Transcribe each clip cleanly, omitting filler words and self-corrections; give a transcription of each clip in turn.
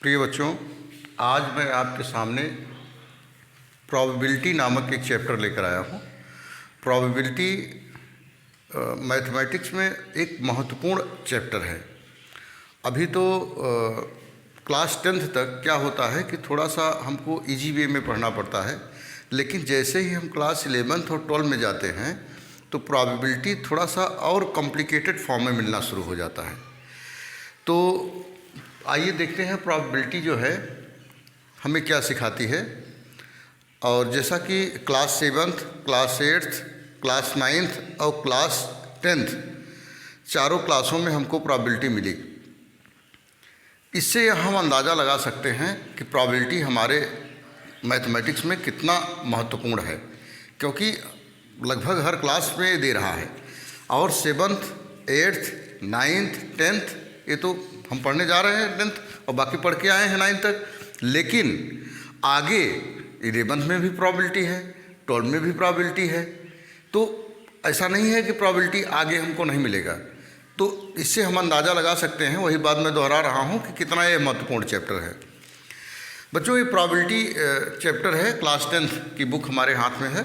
प्रिय बच्चों, आज मैं आपके सामने प्रोबेबिलिटी नामक एक चैप्टर लेकर आया हूँ। प्रोबेबिलिटी मैथमेटिक्स में एक महत्वपूर्ण चैप्टर है। अभी तो क्लास 10th तक क्या होता है कि थोड़ा सा हमको इजी वे में पढ़ना पड़ता है, लेकिन जैसे ही हम क्लास 11th और 12 में जाते हैं तो प्रोबेबिलिटी थोड़ा सा और कॉम्प्लिकेटेड फॉर्म में मिलना शुरू हो जाता है। तो आइए देखते हैं प्रोबेबिलिटी जो है हमें क्या सिखाती है। और जैसा कि class 7th, class 8th, class 9th और क्लास 10th चारों क्लासों में हमको प्रोबेबिलिटी मिली। इससे हम अंदाज़ा लगा सकते हैं कि प्रोबेबिलिटी हमारे मैथमेटिक्स में कितना महत्वपूर्ण है, क्योंकि लगभग हर क्लास में दे रहा है। और 7th, 8th, 9th, 10th ये तो हम पढ़ने जा रहे हैं 10th, और बाकी पढ़ के आए हैं 9th तक। लेकिन आगे 11th में भी प्रोबेबिलिटी है, 12 में भी प्रोबेबिलिटी है। तो ऐसा नहीं है कि प्रोबेबिलिटी आगे हमको नहीं मिलेगा। तो इससे हम अंदाज़ा लगा सकते हैं, वही बात मैं दोहरा रहा हूँ कि कितना ये महत्वपूर्ण चैप्टर है। बच्चों, ये प्रोबेबिलिटी चैप्टर है, क्लास 10th की बुक हमारे हाथ में है।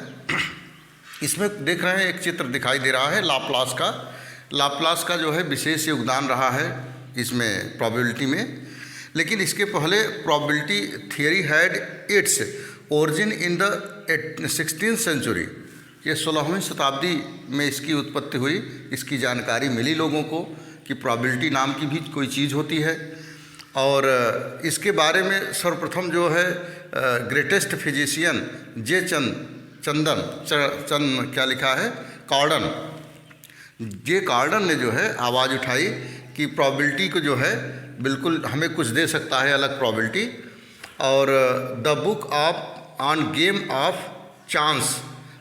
इसमें देख रहे हैं एक चित्र दिखाई दे रहा है लाप्लास का। लाप्लास का जो है विशेष योगदान रहा है इसमें प्रोबेबिलिटी में। लेकिन इसके पहले probability theory had its origin in the 16th century. ये 16वीं शताब्दी में इसकी उत्पत्ति हुई। इसकी जानकारी मिली लोगों को कि प्रोबेबिलिटी नाम की भी कोई चीज़ होती है। और इसके बारे में सर्वप्रथम जो है ग्रेटेस्ट फिजिशियन जे चंदन क्या लिखा है, कॉर्डन, जे कॉर्डन ने जो है आवाज़ उठाई कि प्रोबेबिलिटी को जो है बिल्कुल हमें कुछ दे सकता है अलग प्रोबेबिलिटी। और the book of on game of chance,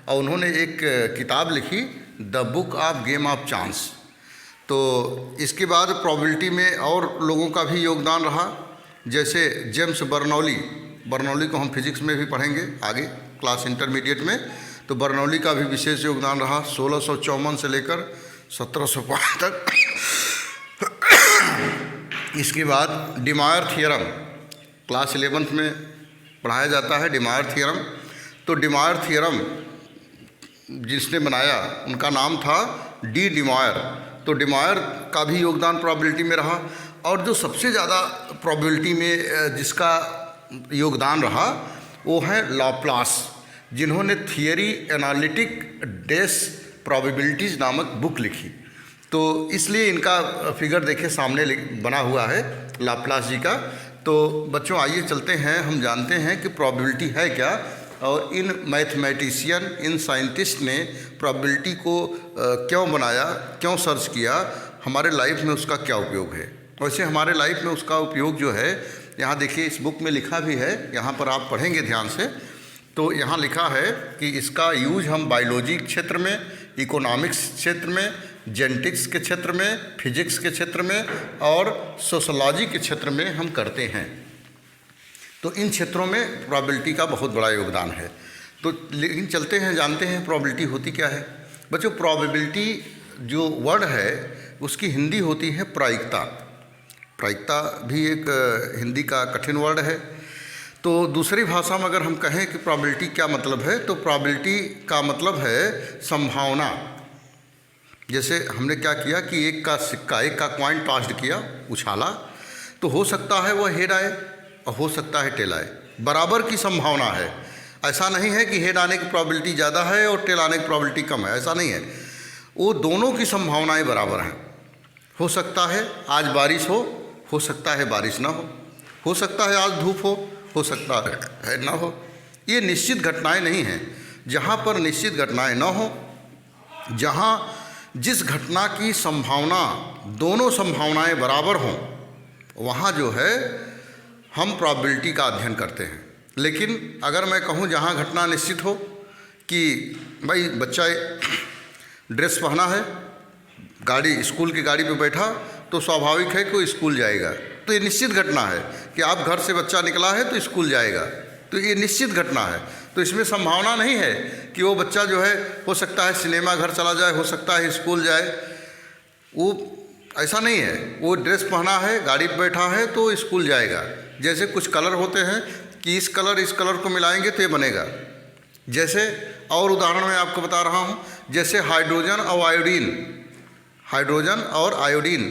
और उन्होंने एक किताब लिखी the book of game of chance. तो इसके बाद प्रोबेबिलिटी में और लोगों का भी योगदान रहा, जैसे जेम्स बर्नौली को हम फिजिक्स में भी पढ़ेंगे आगे क्लास इंटरमीडिएट में। तो बर्नौली का भी विशेष योगदान रहा 1654 से लेकर 1705 तक। इसके बाद डिमायर थियरम क्लास 11th में पढ़ाया जाता है, डिमायर थियरम। तो डिमायर थियरम जिसने बनाया उनका नाम था डी डिमायर। तो डिमायर का भी योगदान प्रोबेबिलिटी में रहा। और जो सबसे ज़्यादा प्रोबेबिलिटी में जिसका योगदान रहा वो है लाप्लास, जिन्होंने थियरी एनालिटिक डेस प्रोबेबिलिटीज़ नामक बुक लिखी। तो इसलिए इनका फिगर देखिए सामने बना हुआ है लाप्लास जी का। तो बच्चों आइए चलते हैं, हम जानते हैं कि प्रोबेबिलिटी है क्या, और इन मैथमेटिशियन, इन साइंटिस्ट ने प्रोबेबिलिटी को क्यों बनाया, क्यों सर्च किया, हमारे लाइफ में उसका क्या उपयोग है। वैसे हमारे लाइफ में उसका उपयोग जो है यहाँ देखिए इस बुक में लिखा भी है, यहाँ पर आप पढ़ेंगे ध्यान से। तो यहाँ लिखा है कि इसका यूज हम बायोलॉजी क्षेत्र में, इकोनॉमिक्स क्षेत्र में, जेनेटिक्स के क्षेत्र में, फिजिक्स के क्षेत्र में और सोशोलॉजी के क्षेत्र में हम करते हैं। तो इन क्षेत्रों में प्रोबेबिलिटी का बहुत बड़ा योगदान है। तो लेकिन चलते हैं, जानते हैं प्रोबेबिलिटी होती क्या है। बच्चों, प्रोबेबिलिटी जो वर्ड है उसकी हिंदी होती है प्रायिकता। प्रायिकता भी एक हिंदी का कठिन वर्ड है। तो दूसरी भाषा में अगर हम कहें कि प्रोबेबिलिटी क्या मतलब है, तो प्रोबेबिलिटी का मतलब है संभावना। जैसे हमने क्या किया कि एक का सिक्का, एक का कॉइन टॉस्ड किया, उछाला, तो हो सकता है वह हेड आए और हो सकता है टेल आए, बराबर की संभावना है। ऐसा नहीं है कि हेड आने की प्रोबेबिलिटी ज़्यादा है और टेल आने की प्रोबेबिलिटी कम है, ऐसा नहीं है। वो दोनों की संभावनाएं बराबर हैं। हो सकता है आज बारिश हो सकता है बारिश ना हो सकता है आज धूप हो सकता है ना हो। ये निश्चित घटनाएं नहीं हैं। जहाँ पर निश्चित घटनाएं ना हो, जहाँ जिस घटना की संभावना, दोनों संभावनाएं बराबर हों, वहाँ जो है हम प्रोबेबिलिटी का अध्ययन करते हैं। लेकिन अगर मैं कहूँ जहाँ घटना निश्चित हो कि भाई बच्चा ड्रेस पहना है, गाड़ी, स्कूल की गाड़ी पे बैठा, तो स्वाभाविक है कि वो स्कूल जाएगा। तो ये निश्चित घटना है कि आप घर से बच्चा निकला है तो स्कूल जाएगा, तो ये निश्चित घटना है। तो इसमें संभावना नहीं है कि वो बच्चा जो है हो सकता है सिनेमा घर चला जाए, हो सकता है स्कूल जाए। वो ऐसा नहीं है, वो ड्रेस पहना है, गाड़ी पर बैठा है तो स्कूल जाएगा। जैसे कुछ कलर होते हैं कि इस कलर को मिलाएंगे तो ये बनेगा। जैसे और उदाहरण मैं आपको बता रहा हूँ, जैसे हाइड्रोजन और आयोडीन, हाइड्रोजन और आयोडीन,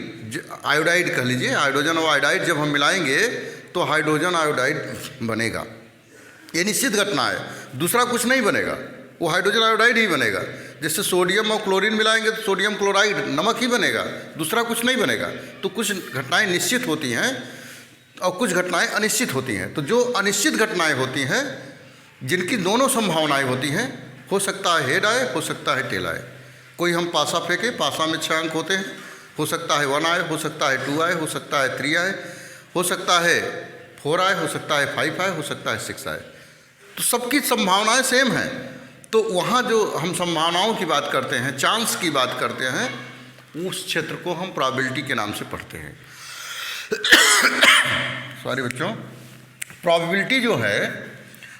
आयोडाइड कह लीजिए, हाइड्रोजन और आयोडाइड जब हम मिलाएंगे तो हाइड्रोजन आयोडाइड बनेगा। ये निश्चित घटना है, दूसरा कुछ नहीं बनेगा, वो हाइड्रोजन आयोडाइड ही बनेगा। जैसे सोडियम और क्लोरीन मिलाएंगे तो सोडियम क्लोराइड, नमक ही बनेगा, दूसरा कुछ नहीं बनेगा। तो कुछ घटनाएं निश्चित होती हैं और कुछ घटनाएं अनिश्चित होती हैं। तो जो अनिश्चित घटनाएं होती हैं, जिनकी दोनों संभावनाएं होती हैं, हो सकता है हेड आए, हो सकता है टेल आए। कोई हम पासा फेंके, पासा में 6 अंक होते हैं, हो सकता है 1 आए, हो सकता है 2 आए, हो सकता है 3 आए, हो सकता है 4 आए, हो सकता है 5 आए, हो सकता है 6 आए। तो सबकी संभावनाएं सेम हैं। तो वहाँ जो हम संभावनाओं की बात करते हैं, चांस की बात करते हैं, उस क्षेत्र को हम प्रोबेबिलिटी के नाम से पढ़ते हैं। सॉरी बच्चों, प्रोबेबिलिटी जो है,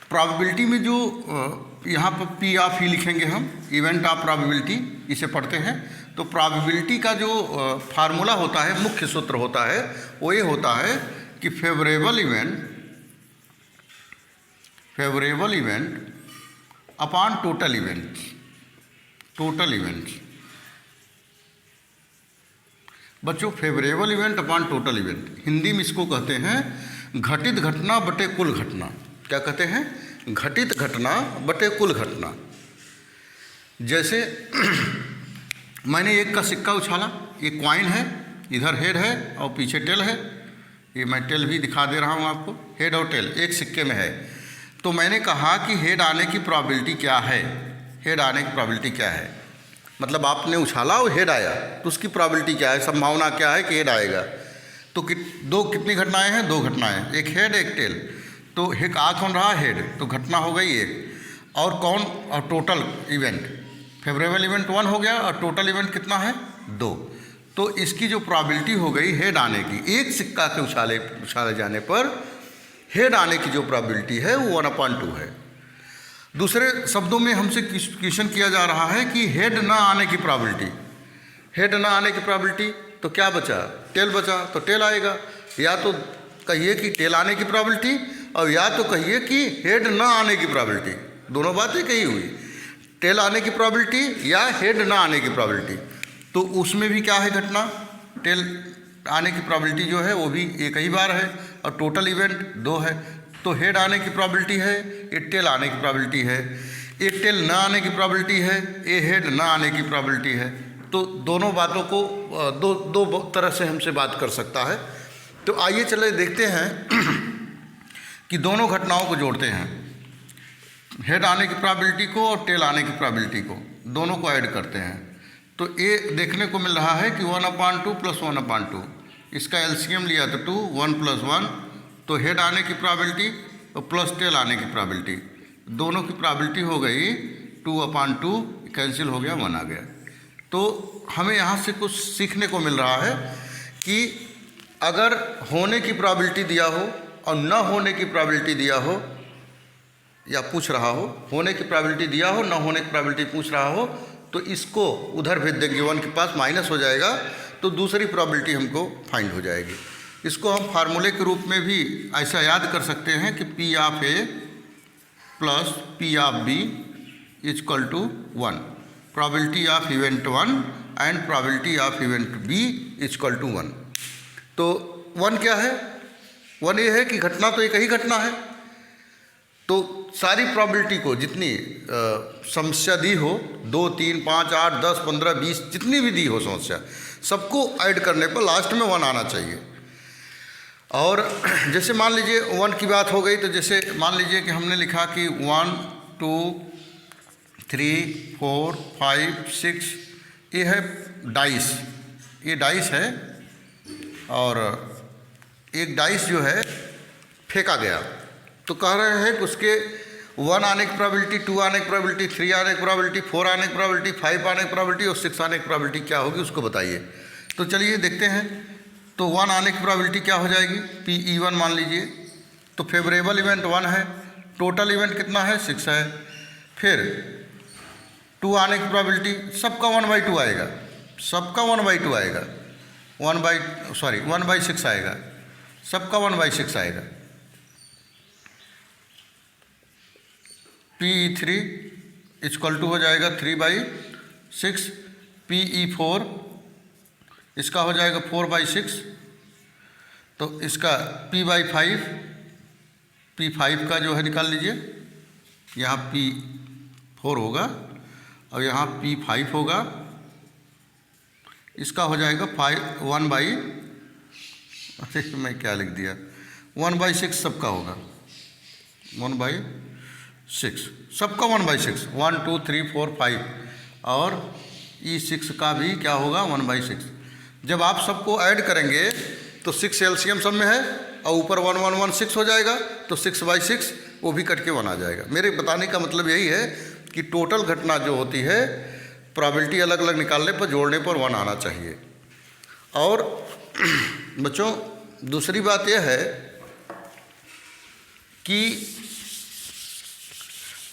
प्रोबेबिलिटी में जो यहाँ पर पी ऑफ ई लिखेंगे हम, इवेंट ऑफ प्रोबेबिलिटी, इसे पढ़ते हैं। तो प्रोबेबिलिटी का जो फार्मूला होता है, मुख्य सूत्र होता है, वो ये होता है कि favourable event upon total event. बच्चों, favourable event upon total event, Hindi में इसको कहते हैं घटित घटना बटे कुल घटना। क्या कहते हैं? घटित घटना बटे कुल घटना। जैसे मैंने एक का सिक्का उछाला, एक क्वाइन है, इधर हेड है और पीछे टेल है। ये मैं टेल भी दिखा दे रहा हूँ आपको, हेड और टेल एक सिक्के में है। तो मैंने कहा कि हेड आने की प्रोबेबिलिटी क्या है, हेड आने की प्रोबेबिलिटी क्या है। मतलब आपने उछाला और हेड आया, तो उसकी प्रोबेबिलिटी क्या है, संभावना क्या है कि हेड आएगा। तो कितनी घटनाएं हैं? 2 घटनाएं, एक हेड एक टेल। तो एक आ कौन रहा? हेड, तो घटना हो गई एक। और कौन? और टोटल इवेंट, फेवरेबल इवेंट 1 हो गया और टोटल इवेंट कितना है? 2। तो इसकी जो प्रोबेबिलिटी हो गई हेड आने की, एक सिक्का के उछाले जाने पर हेड आने की जो प्रोबेबिलिटी है वो 1/2 है। दूसरे शब्दों में हमसे क्वेश्चन किया जा रहा है कि हेड ना आने की प्रोबेबिलिटी, हेड ना आने की प्रोबेबिलिटी, तो क्या बचा? टेल बचा, तो टेल आएगा। या तो कहिए कि टेल आने की प्रोबेबिलिटी, और या तो कहिए कि हेड ना आने की प्रोबेबिलिटी। दोनों बातें कही हुई, टेल आने की प्रोबेबिलिटी या हेड ना आने की प्रोबेबिलिटी। तो उसमें भी क्या है घटना? टेल आने की प्रोबेबिलिटी जो है वो भी एक ही बार है और टोटल इवेंट 2 है। तो हेड आने की प्रोबेबिलिटी है, एक टेल आने की प्रोबेबिलिटी है। एक टेल ना आने की प्रोबेबिलिटी है, एक हेड ना आने की प्रोबेबिलिटी है। तो दोनों बातों को दो तरह से हमसे बात कर सकता है। तो आइए चले देखते हैं कि दोनों घटनाओं को जोड़ते हैं, हेड आने की प्रोबेबिलिटी को और टेल आने की प्रोबेबिलिटी को, दोनों को ऐड करते हैं। तो ये देखने को मिल रहा है कि 1/2 + 1/2, इसका एलसीएम लिया तो 2, 1 + 1, तो हेड आने की प्रोबेबिलिटी और प्लस टेल आने की प्रोबेबिलिटी, दोनों की प्रोबेबिलिटी हो गई 2/2, कैंसिल हो गया, 1 आ गया। तो हमें यहाँ से कुछ सीखने को मिल रहा है कि अगर होने की प्रोबेबिलिटी दिया हो और न होने की प्रोबेबिलिटी दिया हो या पूछ रहा हो, होने की प्रोबेबिलिटी दिया हो, न होने की प्रोबेबिलिटी पूछ रहा हो, तो इसको उधर भेज देंगे, 1 के पास माइनस हो जाएगा, तो दूसरी प्रोबेबिलिटी हमको फाइंड हो जाएगी। इसको हम फार्मूले के रूप में भी ऐसा याद कर सकते हैं कि P of A + P of B = 1, probability of event 1 and probability of event B = 1। तो 1 क्या है? 1 ये है कि घटना तो एक ही घटना है, तो सारी प्रोबेबिलिटी को जितनी समस्या दी हो, 2, 3, 5, 8, 10, 15, 20 जितनी भी दी हो समस्या, सबको ऐड करने पर लास्ट में 1 आना चाहिए। और जैसे मान लीजिए 1 की बात हो गई, तो जैसे मान लीजिए कि हमने लिखा कि 1, 2, 3, 4, 5, 6, ये है डाइस, ये डाइस है और एक डाइस जो है फेंका गया। तो कह रहे हैं कि उसके 1 आने की प्रोबेबिलिटी, 2 आने की प्रोबेबिलिटी, 3 आने की प्रोबेबिलिटी, 4 आने की प्रोबेबिलिटी, 5 आने की प्रोबेबिलिटी और 6 आने की प्रोबेबिलिटी क्या होगी उसको बताइए। तो चलिए देखते हैं। तो 1 आने की प्रोबेबिलिटी क्या हो जाएगी? PE1 मान लीजिए। तो फेवरेबल इवेंट 1 है, टोटल इवेंट कितना है? 6 है। फिर 2 आने की प्रोबेबिलिटी, सबका 1/2 आएगा, सबका 1/2 आएगा, 1/6 आएगा, सबका 1/6 आएगा। PE3 इक्वल टू हो जाएगा 3/6, PE4 इसका हो जाएगा 4/6, तो इसका P5 का जो है निकाल लीजिए, यहाँ P4 होगा और यहाँ P5 होगा, इसका हो जाएगा मैं क्या लिख दिया, 1/6 सबका होगा, 1/6 सबका 1/6, 1 2 3 4 5 और E6 का भी क्या होगा 1/6। जब आप सबको ऐड करेंगे तो 6 एलसीएम सब में है और ऊपर 1116 हो जाएगा, तो 6/6 वो भी कट के 1 आ जाएगा। मेरे बताने का मतलब यही है कि टोटल घटना जो होती है प्रोबेबिलिटी अलग अलग निकालने पर जोड़ने पर 1 आना चाहिए। और बच्चों दूसरी बात यह है कि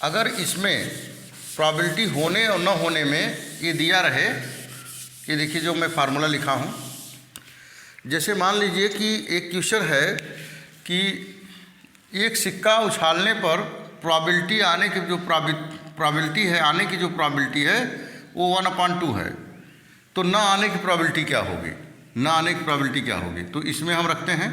अगर इसमें प्रोबेबिलिटी होने और न होने में ये दिया रहे, ये देखिए जो मैं फार्मूला लिखा हूँ, जैसे मान लीजिए कि एक क्वेश्चन है कि एक सिक्का उछालने पर प्रोबेबिलिटी आने की जो प्रोबेबिलिटी है, आने की जो प्रोबेबिलिटी है वो 1/2 है, तो ना आने की प्रोबेबिलिटी क्या होगी, ना आने की प्रोबेबिलिटी क्या होगी। तो इसमें हम रखते हैं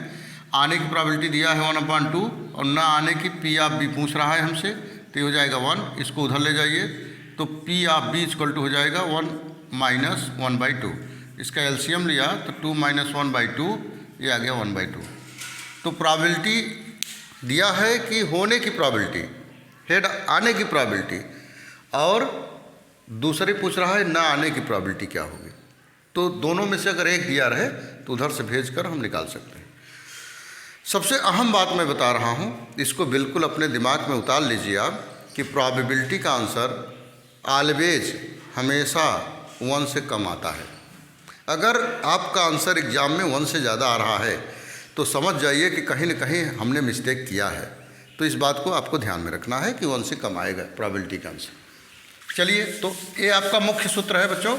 आने की प्रोबेबिलिटी दिया है 1/2 और ना आने की P ऑफ B पूछ रहा है हमसे, तो ये हो जाएगा 1, इसको उधर ले जाइए तो P of B equal to हो जाएगा 1 माइनस 1/2, इसका एलसीएम लिया तो 2 माइनस 1/2, ये आ गया 1/2। तो प्रोबेबिलिटी दिया है कि होने की प्रोबेबिलिटी, हेड आने की प्रोबेबिलिटी, और दूसरे पूछ रहा है ना आने की प्रोबेबिलिटी क्या होगी। तो दोनों में से अगर एक दिया रहे तो उधर से भेजकर हम निकाल सकते हैं। सबसे अहम बात मैं बता रहा हूँ, इसको बिल्कुल अपने दिमाग में उतार लीजिए आप, कि प्रोबेबिलिटी का आंसर ऑलवेज हमेशा 1 से कम आता है। अगर आपका आंसर एग्ज़ाम में 1 से ज़्यादा आ रहा है तो समझ जाइए कि कहीं न कहीं हमने मिस्टेक किया है। तो इस बात को आपको ध्यान में रखना है कि 1 से कम आएगा प्रोबेबिलिटी का आंसर। चलिए, तो ये आपका मुख्य सूत्र है बच्चों,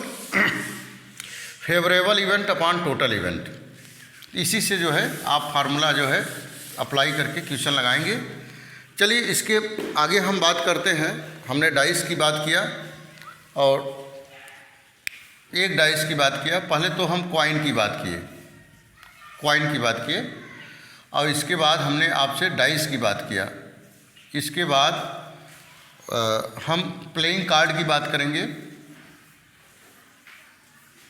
favourable event upon total event. इसी से जो है आप फार्मूला जो है अप्लाई करके क्वेश्चन लगाएंगे। चलिए इसके आगे हम बात करते हैं। हमने डाइस की बात किया और एक डाइस की बात किया, पहले तो हम कॉइन की बात किए, और इसके बाद हमने आपसे डाइस की बात किया। इसके बाद हम प्लेइंग कार्ड की बात करेंगे,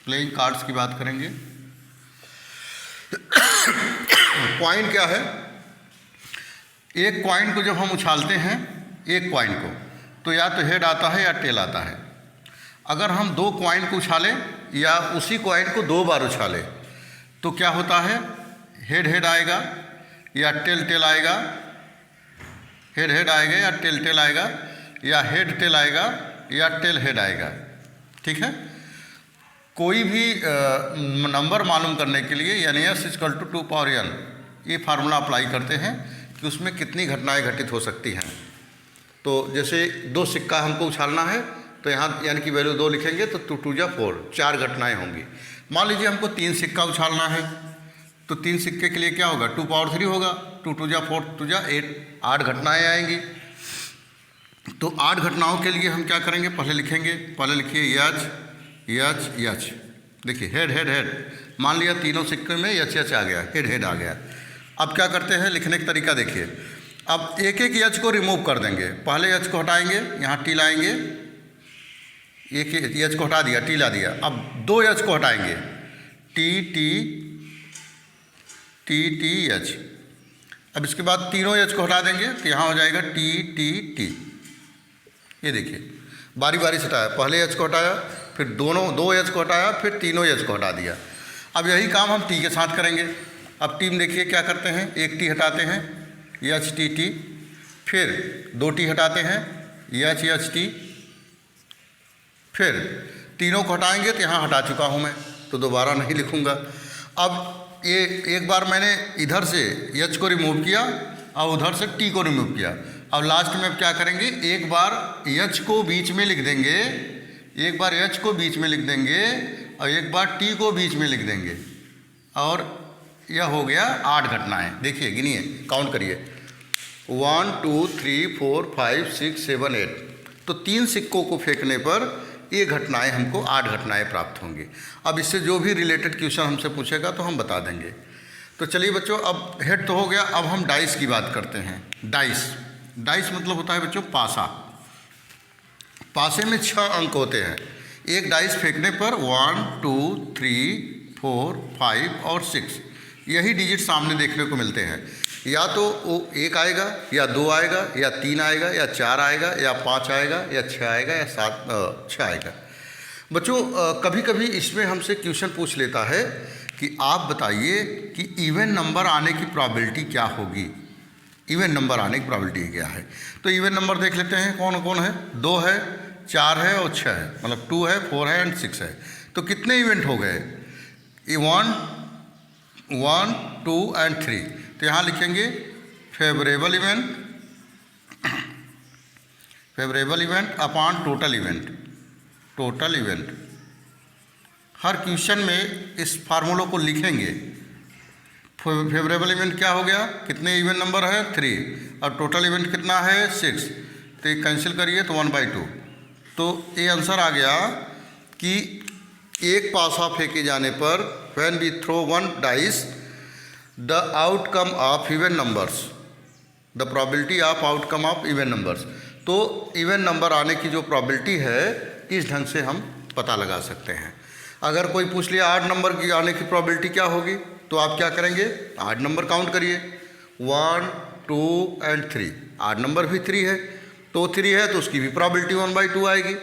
प्लेइंग कार्ड्स की बात करेंगे। कॉइन क्या है? एक कॉइन को जब हम उछालते हैं, एक कॉइन को, तो या तो हेड आता है या टेल आता है। अगर हम 2 कॉइन को उछालें या उसी कॉइन को 2 बार उछालें तो क्या होता है, हेड हेड आएगा या टेल टेल आएगा, हेड हेड आएगा या टेल टेल आएगा, या हेड टेल आएगा या टेल हेड आएगा। ठीक है, कोई भी नंबर मालूम करने के लिए यानी s equal to 2 power n ये फार्मूला अप्लाई करते हैं कि उसमें कितनी घटनाएं घटित हो सकती हैं। तो जैसे 2 सिक्का हमको उछालना है तो यहाँ यानी कि वैल्यू 2 लिखेंगे तो 2 2 जा 4, 4 घटनाएं होंगी। मान लीजिए हमको 3 सिक्का उछालना है तो 3 सिक्के के लिए क्या होगा, 2 पावर 3 होगा, 2 2 जा 4 2 जा 8, 8 घटनाएँ आएंगी। तो 8 घटनाओं के लिए हम क्या करेंगे, पहले लिखेंगे, पहले लिखिए यच। देखिए हेड हेड हेड, मान लिया तीनों सिक्के में यच आ गया, हेड हेड आ गया। अब क्या करते हैं, लिखने का तरीका देखिए। अब एक एक यच को रिमूव कर देंगे, पहले यच को हटाएंगे, यहाँ टी लाएंगे, एक यच को हटा दिया, टी ला दिया। अब 2 यच को हटाएंगे, टी टी टी टी यच। अब इसके बाद तीनों यच को हटा देंगे तो यहाँ हो जाएगा टी टी टी। ये देखिए बारी बारी से हटाया, पहले एच को हटाया, फिर 2 एच को हटाया, फिर तीनों एच को हटा दिया। अब यही काम हम टी के साथ करेंगे। अब टी में देखिए क्या करते हैं, एक टी हटाते हैं, एच टी टी, फिर 2 टी हटाते हैं, एच टी, फिर तीनों को हटाएंगे तो यहाँ हटा चुका हूँ मैं तो दोबारा नहीं लिखूँगा। अब ये एक बार मैंने इधर से एच को रिमूव किया और उधर से टी को रिमूव किया। अब लास्ट में अब क्या करेंगे, एक बार एच को बीच में लिख देंगे, एक बार एच को बीच में लिख देंगे और एक बार टी को बीच में लिख देंगे। और यह हो गया 8 घटनाएं। देखिए गिनिए, काउंट करिए, 1 2 3 4 5 6 7 8। तो 3 सिक्कों को फेंकने पर ये घटनाएं हमको 8 घटनाएं प्राप्त होंगी। अब इससे जो भी रिलेटेड क्वेश्चन हमसे पूछेगा तो हम बता देंगे। तो चलिए बच्चों, अब हेड तो हो गया, अब हम डाइस की बात करते हैं। डाइस मतलब होता है बच्चों पासा। पासे में 6 अंक होते हैं। एक डाइस फेंकने पर 1 2 3 4 5 और 6 यही डिजिट सामने देखने को मिलते हैं। या तो वो 1 आएगा, या 2 आएगा, या 3 आएगा, या 4 आएगा, या 5 आएगा, या 6 आएगा, या 6 आएगा। बच्चों कभी कभी इसमें हमसे क्वेश्चन पूछ लेता है कि आप बताइए कि इवन नंबर आने की प्रोबेबिलिटी क्या होगी। इवन नंबर आने की प्रोबेबिलिटी क्या है? तो इवन नंबर देख लेते हैं कौन कौन है। 2 है, 4 है और 6 है, मतलब 2 है, 4 है एंड 6 है। तो कितने इवेंट हो गए? 1 2 एंड 3। तो यहाँ लिखेंगे favourable event upon total event. हर क्वेश्चन में इस फार्मूलों को लिखेंगे। फेवरेबल इवेंट क्या हो गया, कितने इवेंट नंबर है 3, और टोटल इवेंट कितना है 6। तो ये कैंसिल करिए तो 1/2। तो ये आंसर आ गया कि एक पासा फेंके जाने पर when we throw 1 dice the outcome of even numbers, the probability of outcome of even numbers. तो इवन नंबर आने की जो प्रोबेबिलिटी है इस ढंग से हम पता लगा सकते हैं। अगर कोई पूछ लिया 8 नंबर की आने की प्रोबेबिलिटी क्या होगी, तो आप क्या करेंगे, 8 नंबर काउंट करिए, 1 2 एंड 3। 8 नंबर भी 3 है, तो 3 है तो उसकी भी प्रोबेबिलिटी 1/2 आएगी।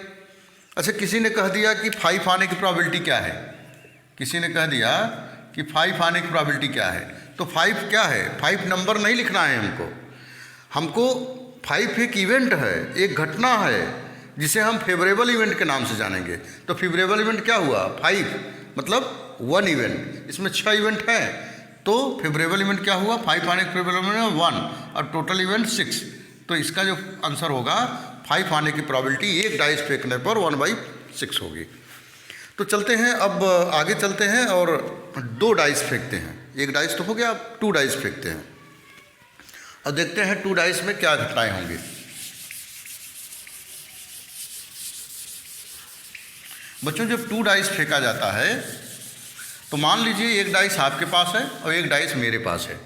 अच्छा, किसी ने कह दिया कि 5 आने की प्रोबेबिलिटी क्या है, किसी ने कह दिया कि 5 आने की प्रोबेबिलिटी क्या है। तो 5 क्या है, 5 नंबर नहीं लिखना है हमको 5 एक इवेंट है, एक घटना है जिसे हम फेवरेबल इवेंट के नाम से जानेंगे। तो फेवरेबल इवेंट क्या हुआ, 5 मतलब 1 इवेंट। इसमें 6 इवेंट हैं, तो फेवरेबल इवेंट क्या हुआ, 5 आने के फेवरेबल इवेंट 1 और टोटल इवेंट 6। तो इसका जो आंसर होगा 5 आने की प्रोबेबिलिटी एक डाइस फेंकने पर 1/6 होगी। तो चलते हैं, अब आगे चलते हैं और 2 डाइस फेंकते हैं। एक डाइस तो हो गया, अब 2 डाइस फेंकते हैं और देखते हैं 2 डाइस में क्या घटनाएं होंगी। बच्चों जब 2 डाइस फेंका जाता है तो मान लीजिए एक डाइस आपके पास है और एक डाइस मेरे पास है।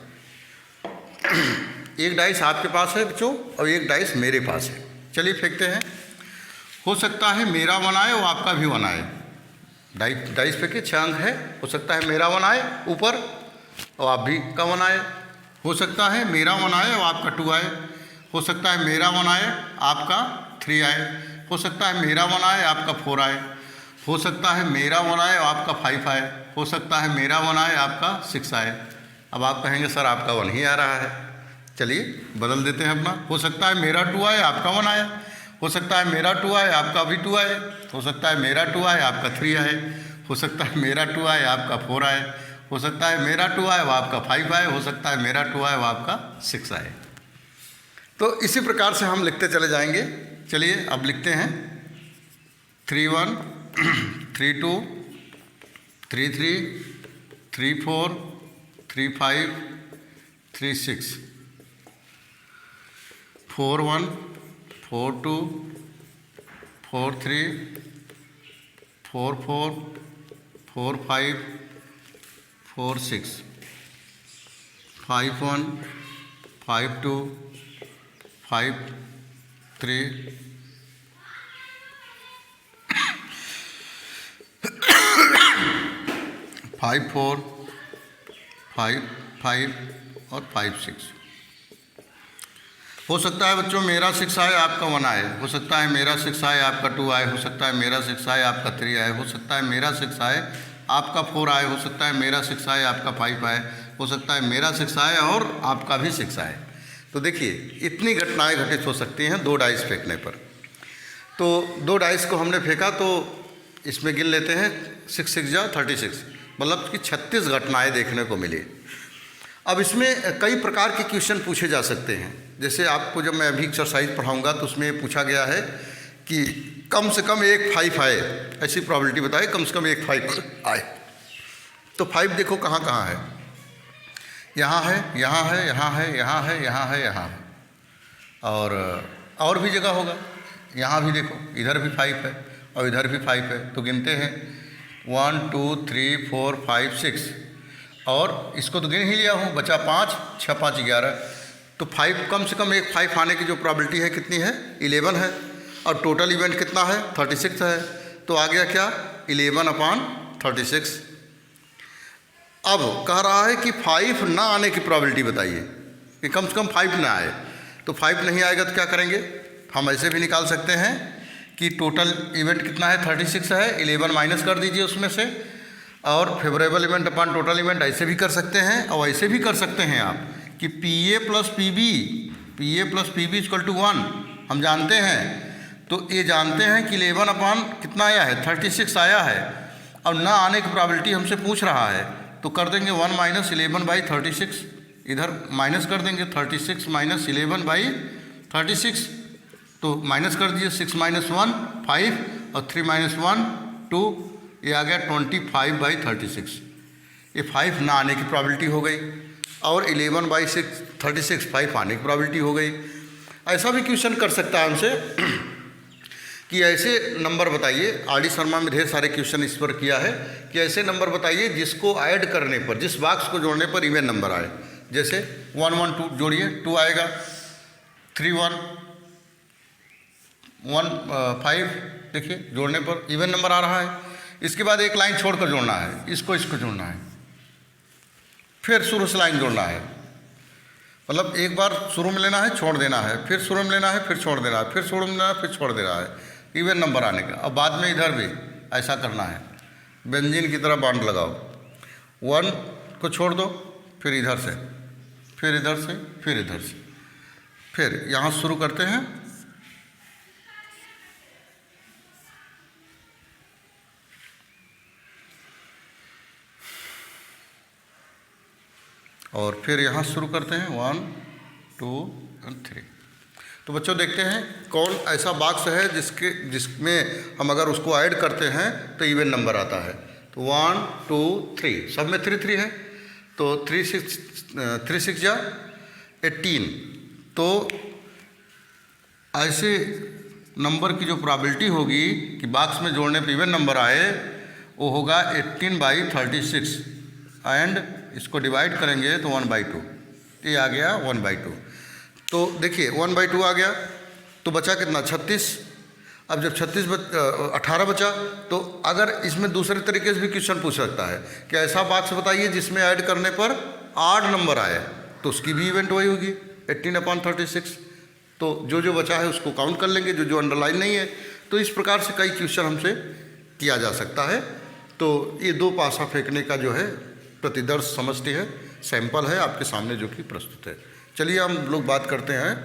एक डाइस आपके पास है बच्चों और एक डाइस मेरे पास है। चलिए फेंकते हैं। हो सकता है मेरा 1 आए और आपका भी 1 आए। डाइस फेंके, 6 अंक है, हो सकता है मेरा 1 आए ऊपर और आप भी का 1 आए। हो सकता है मेरा 1 आए और आपका 2 आए। हो सकता है मेरा 1 आए आपका 3 आए। हो सकता है मेरा 1 आए आपका 4 आए। हो सकता है मेरा 1 आए और आपका 5 आए। हो सकता है मेरा 1 आए आपका 6 आए। अब आप कहेंगे सर आपका 1 ही आ रहा है, चलिए बदल देते हैं अपना। हो सकता है मेरा 2 आए आपका 1 आए। हो सकता है मेरा 2 आए आपका भी 2 आए। हो सकता है मेरा 2 आए आपका 3 आए। हो सकता है मेरा 2 आए आपका 4 आए। हो सकता है मेरा 2 आए वो आपका 5 आए। हो सकता है मेरा 2 आए वो आपका 6 आए। तो इसी प्रकार से हम लिखते चले जाएंगे। चलिए अब लिखते हैं 3 1 3 2 3 3 3 4 3 5 3 6 4 1 4 2 4 3 4 4 4 5 4 6 5 1 5 2 5 3 5 4 5 5 और 5 6। हो सकता है बच्चों मेरा 6 आए आपका 1 आए। हो सकता है मेरा 6 आए आपका 2 आए। हो सकता है मेरा 6 आए आपका 3 आए। हो सकता है मेरा 6 आए आपका 4 आए। हो सकता है मेरा 6 आए आपका 5 आए। हो सकता है मेरा 6 आए और आपका भी 6 आए। तो देखिए इतनी घटनाएं घटित हो सकती हैं 2 डाइस फेंकने पर। तो 2 डाइस को हमने फेंका तो इसमें गिन लेते हैं 6 6 जा 36, मतलब कि 36 घटनाएं देखने को मिली। अब इसमें कई प्रकार के क्वेश्चन पूछे जा सकते हैं। जैसे आपको जब मैं अभी एक्सरसाइज पढ़ाऊंगा तो उसमें पूछा गया है कि कम से कम एक 5 आए, ऐसी प्रोबेबिलिटी बताए कम से कम एक 5 आए। तो 5 देखो कहाँ कहाँ है, यहाँ है, यहाँ है, यहाँ है, यहाँ है, यहाँ है, यहाँ है, और भी जगह होगा। यहाँ भी देखो, इधर भी 5 है और इधर भी 5 है। तो गिनते हैं 1 2 3 4 5 6, और इसको तो गिन ही लिया हूँ, बचा 5, 6 5 11। तो 5 कम से कम एक 5 आने की जो प्रॉबिलिटी है कितनी है, 11 है, और टोटल इवेंट कितना है, 36 है। तो आ गया क्या, 11/36। अब कह रहा है कि 5 ना आने की प्रॉबिलिटी बताइए, कि कम से कम 5 ना आए। तो 5 नहीं आएगा तो क्या करेंगे, हम ऐसे भी निकाल सकते हैं कि टोटल इवेंट कितना है, 36 है, 11 माइनस कर दीजिए उसमें से, और favourable event upon total event ऐसे भी कर सकते हैं, और ऐसे भी कर सकते हैं आप कि PA + PB = 1 हम जानते हैं। तो ये जानते हैं कि 11 अपॉन कितना आया है, 36 आया है, और ना आने की प्रॉबिलिटी हमसे पूछ रहा है। तो कर देंगे 1 - 11/36, इधर माइनस कर देंगे 36 - 11/36। तो माइनस कर दीजिए, 6 - 1 5, और 3 - 1 2, ये आ गया 25/36। ये 5 ना आने की प्रॉबिलिटी हो गई, और 11/36 5 आने की प्रॉबिलिटी हो गई। ऐसा भी क्वेश्चन कर सकता है हमसे कि ऐसे नंबर बताइए, RD शर्मा में ढेर सारे क्वेश्चन इस पर किया है, कि ऐसे नंबर बताइए जिसको ऐड करने पर, जिस बॉक्स को जोड़ने पर इवन नंबर आए। जैसे 1 1 2 जोड़िए, 2 आएगा, 3 1 1 5, देखिए जोड़ने पर इवन नंबर आ रहा है। इसके बाद एक लाइन छोड़कर जोड़ना है, इसको जोड़ना है, फिर शुरू से लाइन जोड़ना है, मतलब एक बार शुरू में लेना है, छोड़ देना है, फिर शुरू में लेना है, फिर छोड़ देना है, फिर शुरू में लेना है, फिर छोड़ देना है, इवन नंबर आने का। अब बाद में इधर भी ऐसा करना है, बेंजीन की तरह बॉन्ड लगाओ, 1 को छोड़ दो, फिर इधर से, फिर इधर से, फिर इधर से, फिर यहाँ शुरू करते हैं, और फिर यहाँ शुरू करते हैं 1 2 और 3। तो बच्चों देखते हैं कौन ऐसा बॉक्स है जिसमें हम अगर उसको ऐड करते हैं तो इवन नंबर आता है। तो 1 2 3, सब में 3 3 है, तो 3 6 जा 18। तो ऐसे नंबर की जो प्रॉबिलिटी होगी कि बॉक्स में जोड़ने पर इवन नंबर आए, वो होगा 18/36, एंड इसको डिवाइड करेंगे तो 1/2, ये आ गया 1/2। तो देखिए 1/2 आ गया, तो बचा कितना, 36। अब जब 18 बचा, तो अगर इसमें दूसरे तरीके से भी क्वेश्चन पूछ सकता है कि ऐसा बॉक्स बताइए जिसमें ऐड करने पर 8 नंबर आए, तो उसकी भी इवेंट वही होगी 18/36। तो जो बचा है उसको काउंट कर लेंगे, जो अंडरलाइन नहीं है। तो इस प्रकार से कई क्वेश्चन हमसे किया जा सकता है। तो ये 2 पासा फेंकने का जो है प्रतिदर्श समझती है, सैंपल है आपके सामने जो कि प्रस्तुत है। चलिए हम लोग बात करते हैं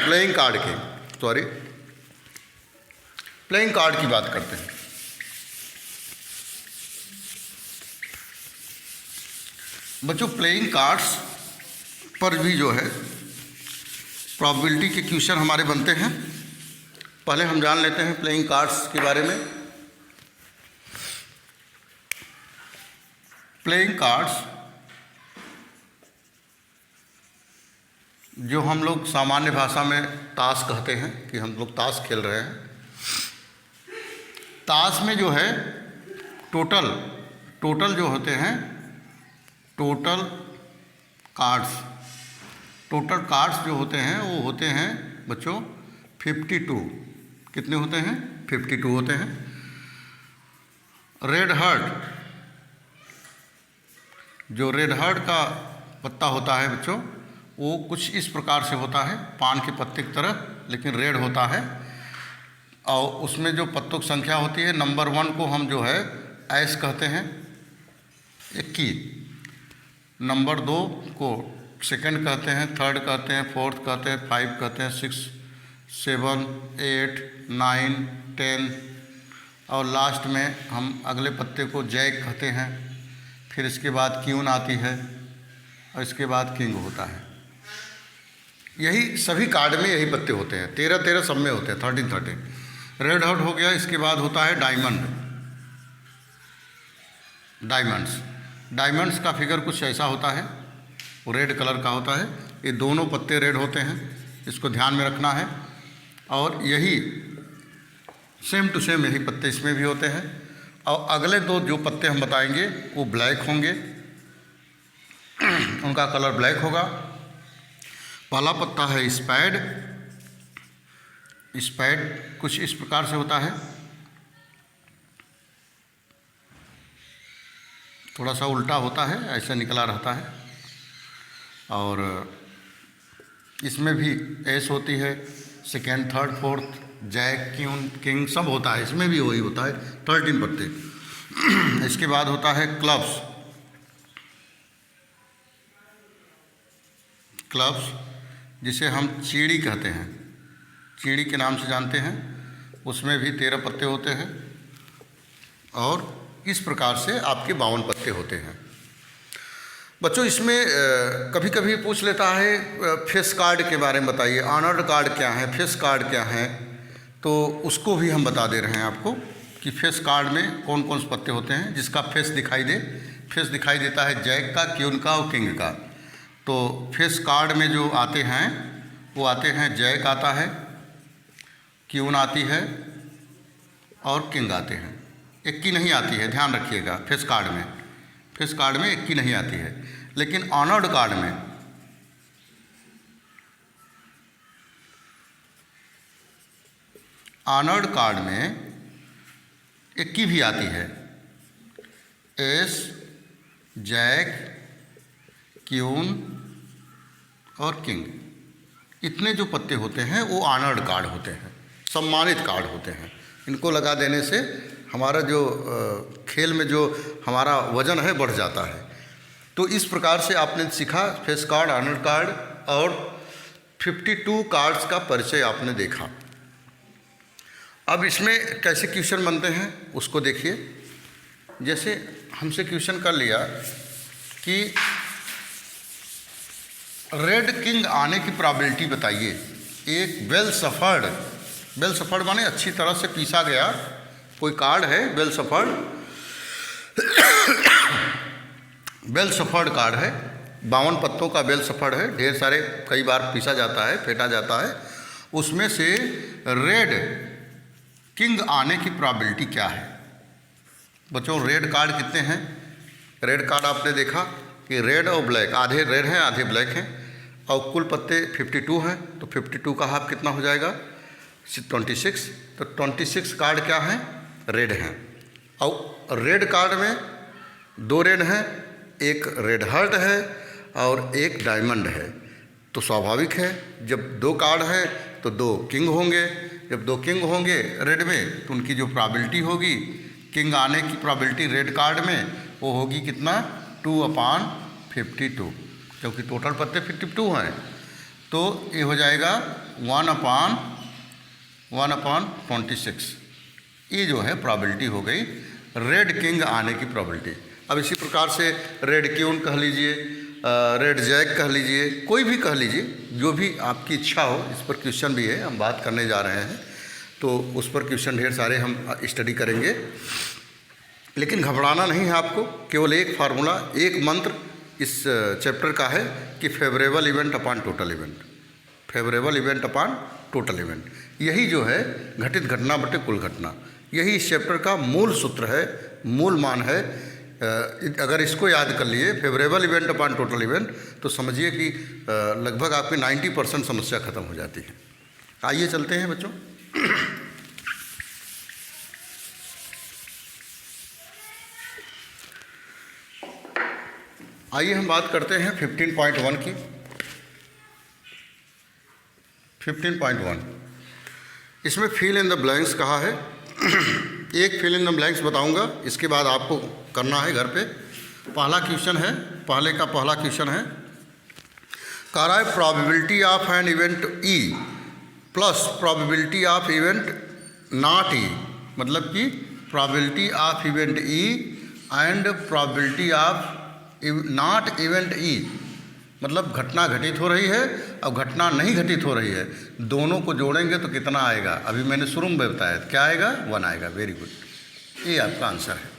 प्लेइंग कार्ड की, प्लेइंग कार्ड की बात करते हैं। बच्चों प्लेइंग कार्ड्स पर भी जो है प्रोबेबिलिटी के क्वेश्चन हमारे बनते हैं। पहले हम जान लेते हैं प्लेइंग कार्ड्स के बारे में। प्लेइंग कार्ड्स जो हम लोग सामान्य भाषा में ताश कहते हैं, कि हम लोग ताश खेल रहे हैं। ताश में जो है टोटल जो होते हैं, टोटल कार्ड्स जो होते हैं वो होते हैं बच्चों 52। कितने होते हैं, 52 होते हैं। रेड हार्ट का पत्ता होता है बच्चों, वो कुछ इस प्रकार से होता है, पान के पत्ते की तरह, लेकिन रेड होता है, और उसमें जो पत्तों की संख्या होती है, नंबर 1 को हम जो है ऐस कहते हैं 21, नंबर 2 को सेकंड कहते हैं, थर्ड कहते हैं, फोर्थ कहते हैं, 5 कहते हैं, 6 7 8 9 10, और लास्ट में हम अगले पत्ते को जैक कहते हैं। फिर इसके बाद क्यून आती है, और इसके बाद किंग होता है। यही सभी कार्ड में यही पत्ते होते हैं, 13 सब में होते हैं, 13। रेड हार्ट हो गया, इसके बाद होता है डायमंड, डायमंड्स। डायमंड्स का फिगर कुछ ऐसा होता है, वो रेड कलर का होता है। ये दोनों पत्ते रेड होते हैं, इसको ध्यान में रखना है। और यही सेम टू सेम यही पत्ते इसमें भी होते हैं। और अगले दो जो पत्ते हम बताएंगे वो ब्लैक होंगे, उनका कलर ब्लैक होगा। पहला पत्ता है स्पैड। स्पैड कुछ इस प्रकार से होता है, थोड़ा सा उल्टा होता है, ऐसा निकला रहता है। और इसमें भी एस होती है, second, third, fourth, jack, queen, king सब होता है, इसमें भी वही होता है, 13 पत्ते। इसके बाद होता है क्लब्स। क्लब्स जिसे हम चीड़ी कहते हैं, चीड़ी के नाम से जानते हैं, उसमें भी 13 पत्ते होते हैं। और इस प्रकार से आपके 52 पत्ते होते हैं। बच्चों इसमें कभी कभी पूछ लेता है फेस कार्ड के बारे में बताइए, ऑनर्ड कार्ड क्या है, फेस कार्ड क्या है, तो उसको भी हम बता दे रहे हैं आपको कि फेस कार्ड में कौन कौन से पत्ते होते हैं जिसका फेस दिखाई दे। फेस दिखाई देता है जैक का, क्यून का और किंग का। तो फेस कार्ड में जो आते हैं वो आते हैं, जैक आता है, क्यून आती है और किंग आते हैं। एक की नहीं आती है, ध्यान रखिएगा। फेस कार्ड में, फेस कार्ड में एक की नहीं आती है। लेकिन ऑनर्ड कार्ड में एक की भी आती है। एस, जैक, क्यून और किंग, इतने जो पत्ते होते हैं वो ऑनर्ड कार्ड होते हैं, सम्मानित कार्ड होते हैं। इनको लगा देने से हमारा जो खेल में जो हमारा वजन है बढ़ जाता है। तो इस प्रकार से आपने सीखा फेस कार्ड, ऑनर्ड कार्ड और 52 कार्ड्स का परिचय आपने देखा। अब इसमें कैसे क्वेश्चन बनते हैं उसको देखिए। जैसे हमसे क्वेश्चन कर लिया कि रेड किंग आने की प्रोबेबिलिटी बताइए। एक वेल सफर्ड माने अच्छी तरह से पीसा गया कोई कार्ड है, वेल सफर्ड कार्ड है, 52 पत्तों का वेल सफर्ड है, ढेर सारे कई बार पीसा जाता है, फेंटा जाता है। उसमें से रेड किंग आने की प्रोबेबिलिटी क्या है? बच्चों रेड कार्ड कितने हैं? रेड कार्ड आपने देखा कि रेड और ब्लैक, आधे रेड हैं आधे ब्लैक हैं, और कुल पत्ते 52 हैं। तो 52 का हाफ कितना हो जाएगा? 26। तो 26 कार्ड क्या हैं? रेड हैं। और रेड कार्ड में 2 रेड हैं, एक रेड हार्ट है और एक डायमंड है। तो स्वाभाविक है जब 2 कार्ड हैं तो 2 किंग होंगे। जब 2 किंग होंगे रेड में तो उनकी जो प्रोबेबिलिटी होगी किंग आने की प्रोबेबिलिटी रेड कार्ड में वो होगी कितना? 2/52, क्योंकि टोटल पत्ते 52 हैं। तो ये हो जाएगा 1/26। ये जो है प्रोबेबिलिटी हो गई रेड किंग आने की प्रोबेबिलिटी। अब इसी प्रकार से रेड क्यून कह लीजिए, रेड जैक कह लीजिए, कोई भी कह लीजिए, जो भी आपकी इच्छा हो। इस पर क्वेश्चन भी है, हम बात करने जा रहे हैं, तो उस पर क्वेश्चन ढेर सारे हम स्टडी करेंगे। लेकिन घबराना नहीं है आपको, केवल एक फार्मूला, एक मंत्र इस चैप्टर का है कि favourable event upon total event, favourable event upon total event. यही जो है घटित घटना बटे कुल घटना, यही इस चैप्टर का मूल सूत्र है, मूल मान है। अगर इसको याद कर लिए favourable event upon total event, तो समझिए कि लगभग आपकी 90% समस्या खत्म हो जाती है। आइए चलते हैं बच्चों। आइए हम बात करते हैं 15.1 की। 15.1 इसमें फिल इन द ब्लैंक्स कहा है। एक फिल इन द ब्लैंक्स बताऊंगा, इसके बाद आपको करना है घर पे। पहला क्वेश्चन है, पहला क्वेश्चन है, कह रहा है probability of an event E plus probability of event not E, मतलब कि probability of event E and probability of not event E, मतलब घटना घटित हो रही है और घटना नहीं घटित हो रही है, दोनों को जोड़ेंगे तो कितना आएगा? अभी मैंने शुरू में बताया क्या आएगा? 1 आएगा। वेरी गुड, ये आपका आंसर है।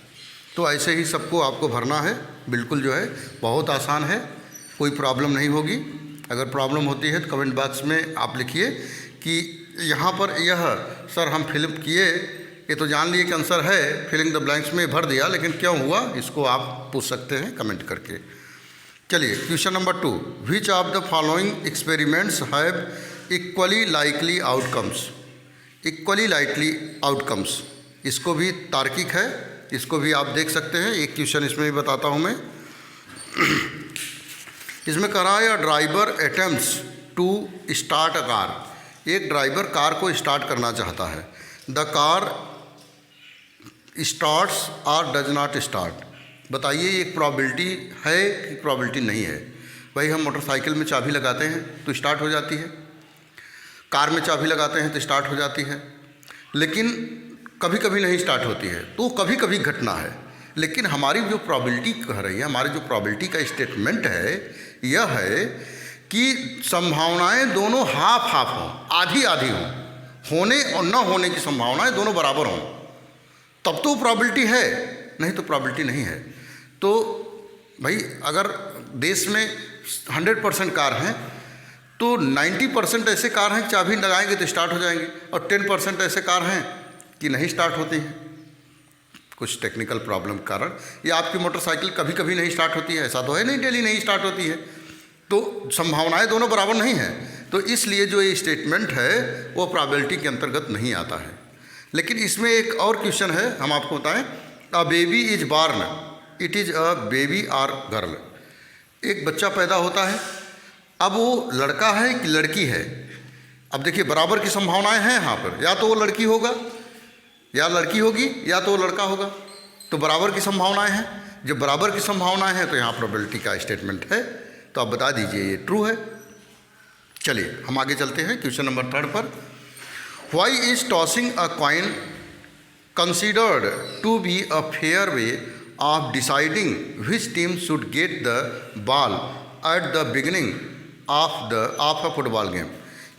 तो ऐसे ही सबको आपको भरना है, बिल्कुल जो है बहुत आसान है, कोई प्रॉब्लम नहीं होगी। अगर प्रॉब्लम होती है तो कमेंट बॉक्स में आप लिखिए कि यहाँ पर यह सर हम फिल किए, ये तो जान लिए कि आंसर है, फिलिंग द ब्लैंक्स में भर दिया, लेकिन क्यों हुआ इसको आप पूछ सकते हैं कमेंट करके। चलिए question number 2, which of the following experiments have equally likely outcomes. Equally likely outcomes, इसको भी तार्किक है, इसको भी आप देख सकते हैं। एक क्वेश्चन इसमें भी बताता हूँ मैं। इसमें कह रहा है driver attempts to start a car. एक ड्राइवर कार को स्टार्ट करना चाहता है। द कार स्टार्ट्स और डज नॉट स्टार्ट। बताइए एक प्रॉबिलिटी है कि प्रॉबिलिटी नहीं है। भाई हम मोटरसाइकिल में चाबी लगाते हैं तो स्टार्ट हो जाती है, कार में चाबी लगाते हैं तो स्टार्ट हो जाती है, लेकिन कभी कभी नहीं स्टार्ट होती है, तो कभी कभी घटना है। लेकिन हमारी जो प्रॉबिलिटी कह रही है, हमारी जो प्रॉबिलिटी का स्टेटमेंट है, यह है कि संभावनाएं दोनों हाफ हाफ हों, आधी आधी हों, होने और न होने की संभावनाएं दोनों बराबर हों, तब तो प्रॉबिलिटी है, नहीं तो प्रॉबिलिटी नहीं है। तो भाई अगर देश में 100% कार हैं तो 90% ऐसे कार हैं चाबी लगाएंगे तो स्टार्ट हो जाएंगे, और 10% ऐसे कार हैं कि नहीं स्टार्ट होती हैं कुछ टेक्निकल प्रॉब्लम के कारण, या आपकी मोटरसाइकिल कभी कभी नहीं स्टार्ट होती है, ऐसा तो है नहीं डेली नहीं स्टार्ट होती है, तो संभावनाएं दोनों बराबर नहीं हैं। तो इसलिए जो ये स्टेटमेंट है वो प्रोबेबिलिटी के अंतर्गत नहीं आता है। लेकिन इसमें एक और क्वेश्चन है, हम आपको बताएं। A baby is born, it is a baby और गर्ल। एक बच्चा पैदा होता है, अब वो लड़का है कि लड़की है। अब देखिए बराबर की संभावनाएं हैं यहाँ पर, या तो वो लड़की होगा या लड़की होगी, या तो वो लड़का होगा, तो बराबर की संभावनाएं हैं। जब बराबर की संभावनाएं हैं तो यहाँ प्रोबेबिलिटी का स्टेटमेंट है, तो आप बता दीजिए ये ट्रू है। चलिए हम आगे चलते हैं क्वेश्चन नंबर 3 पर। Why is tossing a coin considered to be a fair way of deciding which team should get the ball at the beginning of a football game.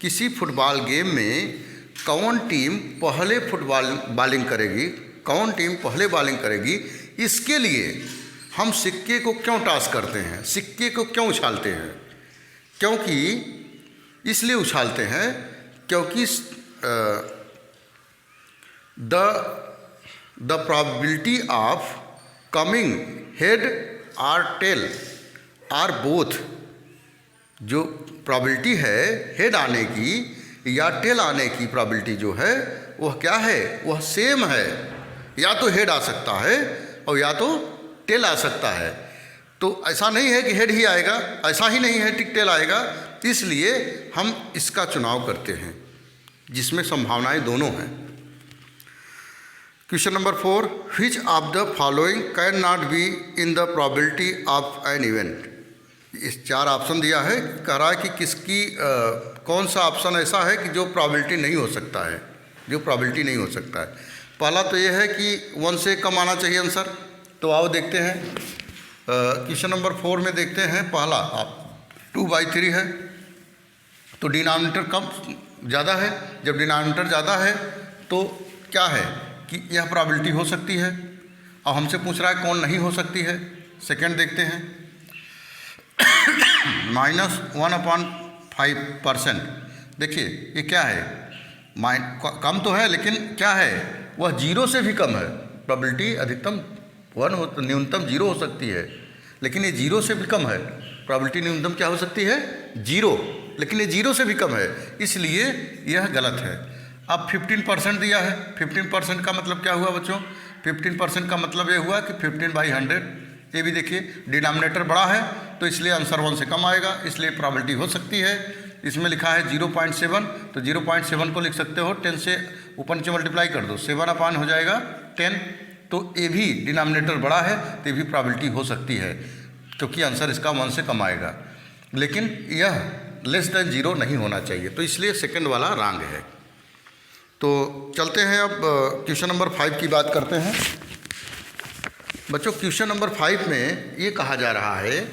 किसी फुटबॉल गेम में कौन टीम पहले bowling करेगी, कौन team पहले bowling करेगी, इसके लिए हम सिक्के को क्यों टॉस करते हैं, सिक्के को क्यों उछालते हैं। क्योंकि इसलिए उछालते हैं क्योंकि the probability of coming head और टेल आर बोथ। जो प्रोबेबिलिटी है हेड आने की या टेल आने की प्रोबेबिलिटी जो है वह क्या है, वह सेम है। या तो हेड आ सकता है और या तो टेल आ सकता है। तो ऐसा नहीं है कि हेड ही आएगा, ऐसा ही नहीं है कि टेल आएगा। इसलिए हम इसका चुनाव करते हैं जिसमें संभावनाएं दोनों हैं। Question number 4, which of the following can not be in the probability of an event. इस 4 ऑप्शन दिया है, कह रहा है कि किसकी कौन सा ऑप्शन ऐसा है कि जो प्रोबेबिलिटी नहीं हो सकता है, जो प्रोबेबिलिटी नहीं हो सकता है। पहला तो ये है कि 1 से कम आना चाहिए आंसर। तो आओ देखते हैं क्वेश्चन नंबर 4 में देखते हैं। पहला आप 2/3 है, तो डिनोमिनेटर कम ज़्यादा है। जब डिनोमिनेटर ज़्यादा है तो क्या है कि यह प्रोबेबिलिटी हो सकती है। और हमसे पूछ रहा है कौन नहीं हो सकती है। सेकंड देखते हैं -1/5%। देखिए ये क्या है, कम तो है लेकिन क्या है, वह 0 से भी कम है। प्रोबेबिलिटी अधिकतम 1 हो, न्यूनतम 0 हो सकती है, लेकिन ये 0 से भी कम है। प्रोबेबिलिटी न्यूनतम क्या हो सकती है, 0, लेकिन ये 0 से भी कम है, इसलिए यह गलत है। अब 15% दिया है। 15% का मतलब क्या हुआ बच्चों, 15% का मतलब ये हुआ कि 15/100। ये भी देखिए डिनोमिनेटर बड़ा है तो इसलिए आंसर 1 से कम आएगा, इसलिए प्रोबेबिलिटी हो सकती है। इसमें लिखा है 0.7, तो 0.7 को लिख सकते हो 10 से ऊपर नीचे मल्टीप्लाई कर दो, 7/, हो जाएगा 10। तो ये भी डिनोमिनेटर बड़ा है तो ये भी प्रोबेबिलिटी हो सकती है, क्योंकि आंसर इसका 1 से कम आएगा। लेकिन यह <0 नहीं होना चाहिए, तो इसलिए सेकंड वाला रॉन्ग है। तो चलते हैं अब क्वेश्चन नंबर 5 की बात करते हैं। बच्चों क्वेश्चन नंबर 5 में ये कहा जा रहा है,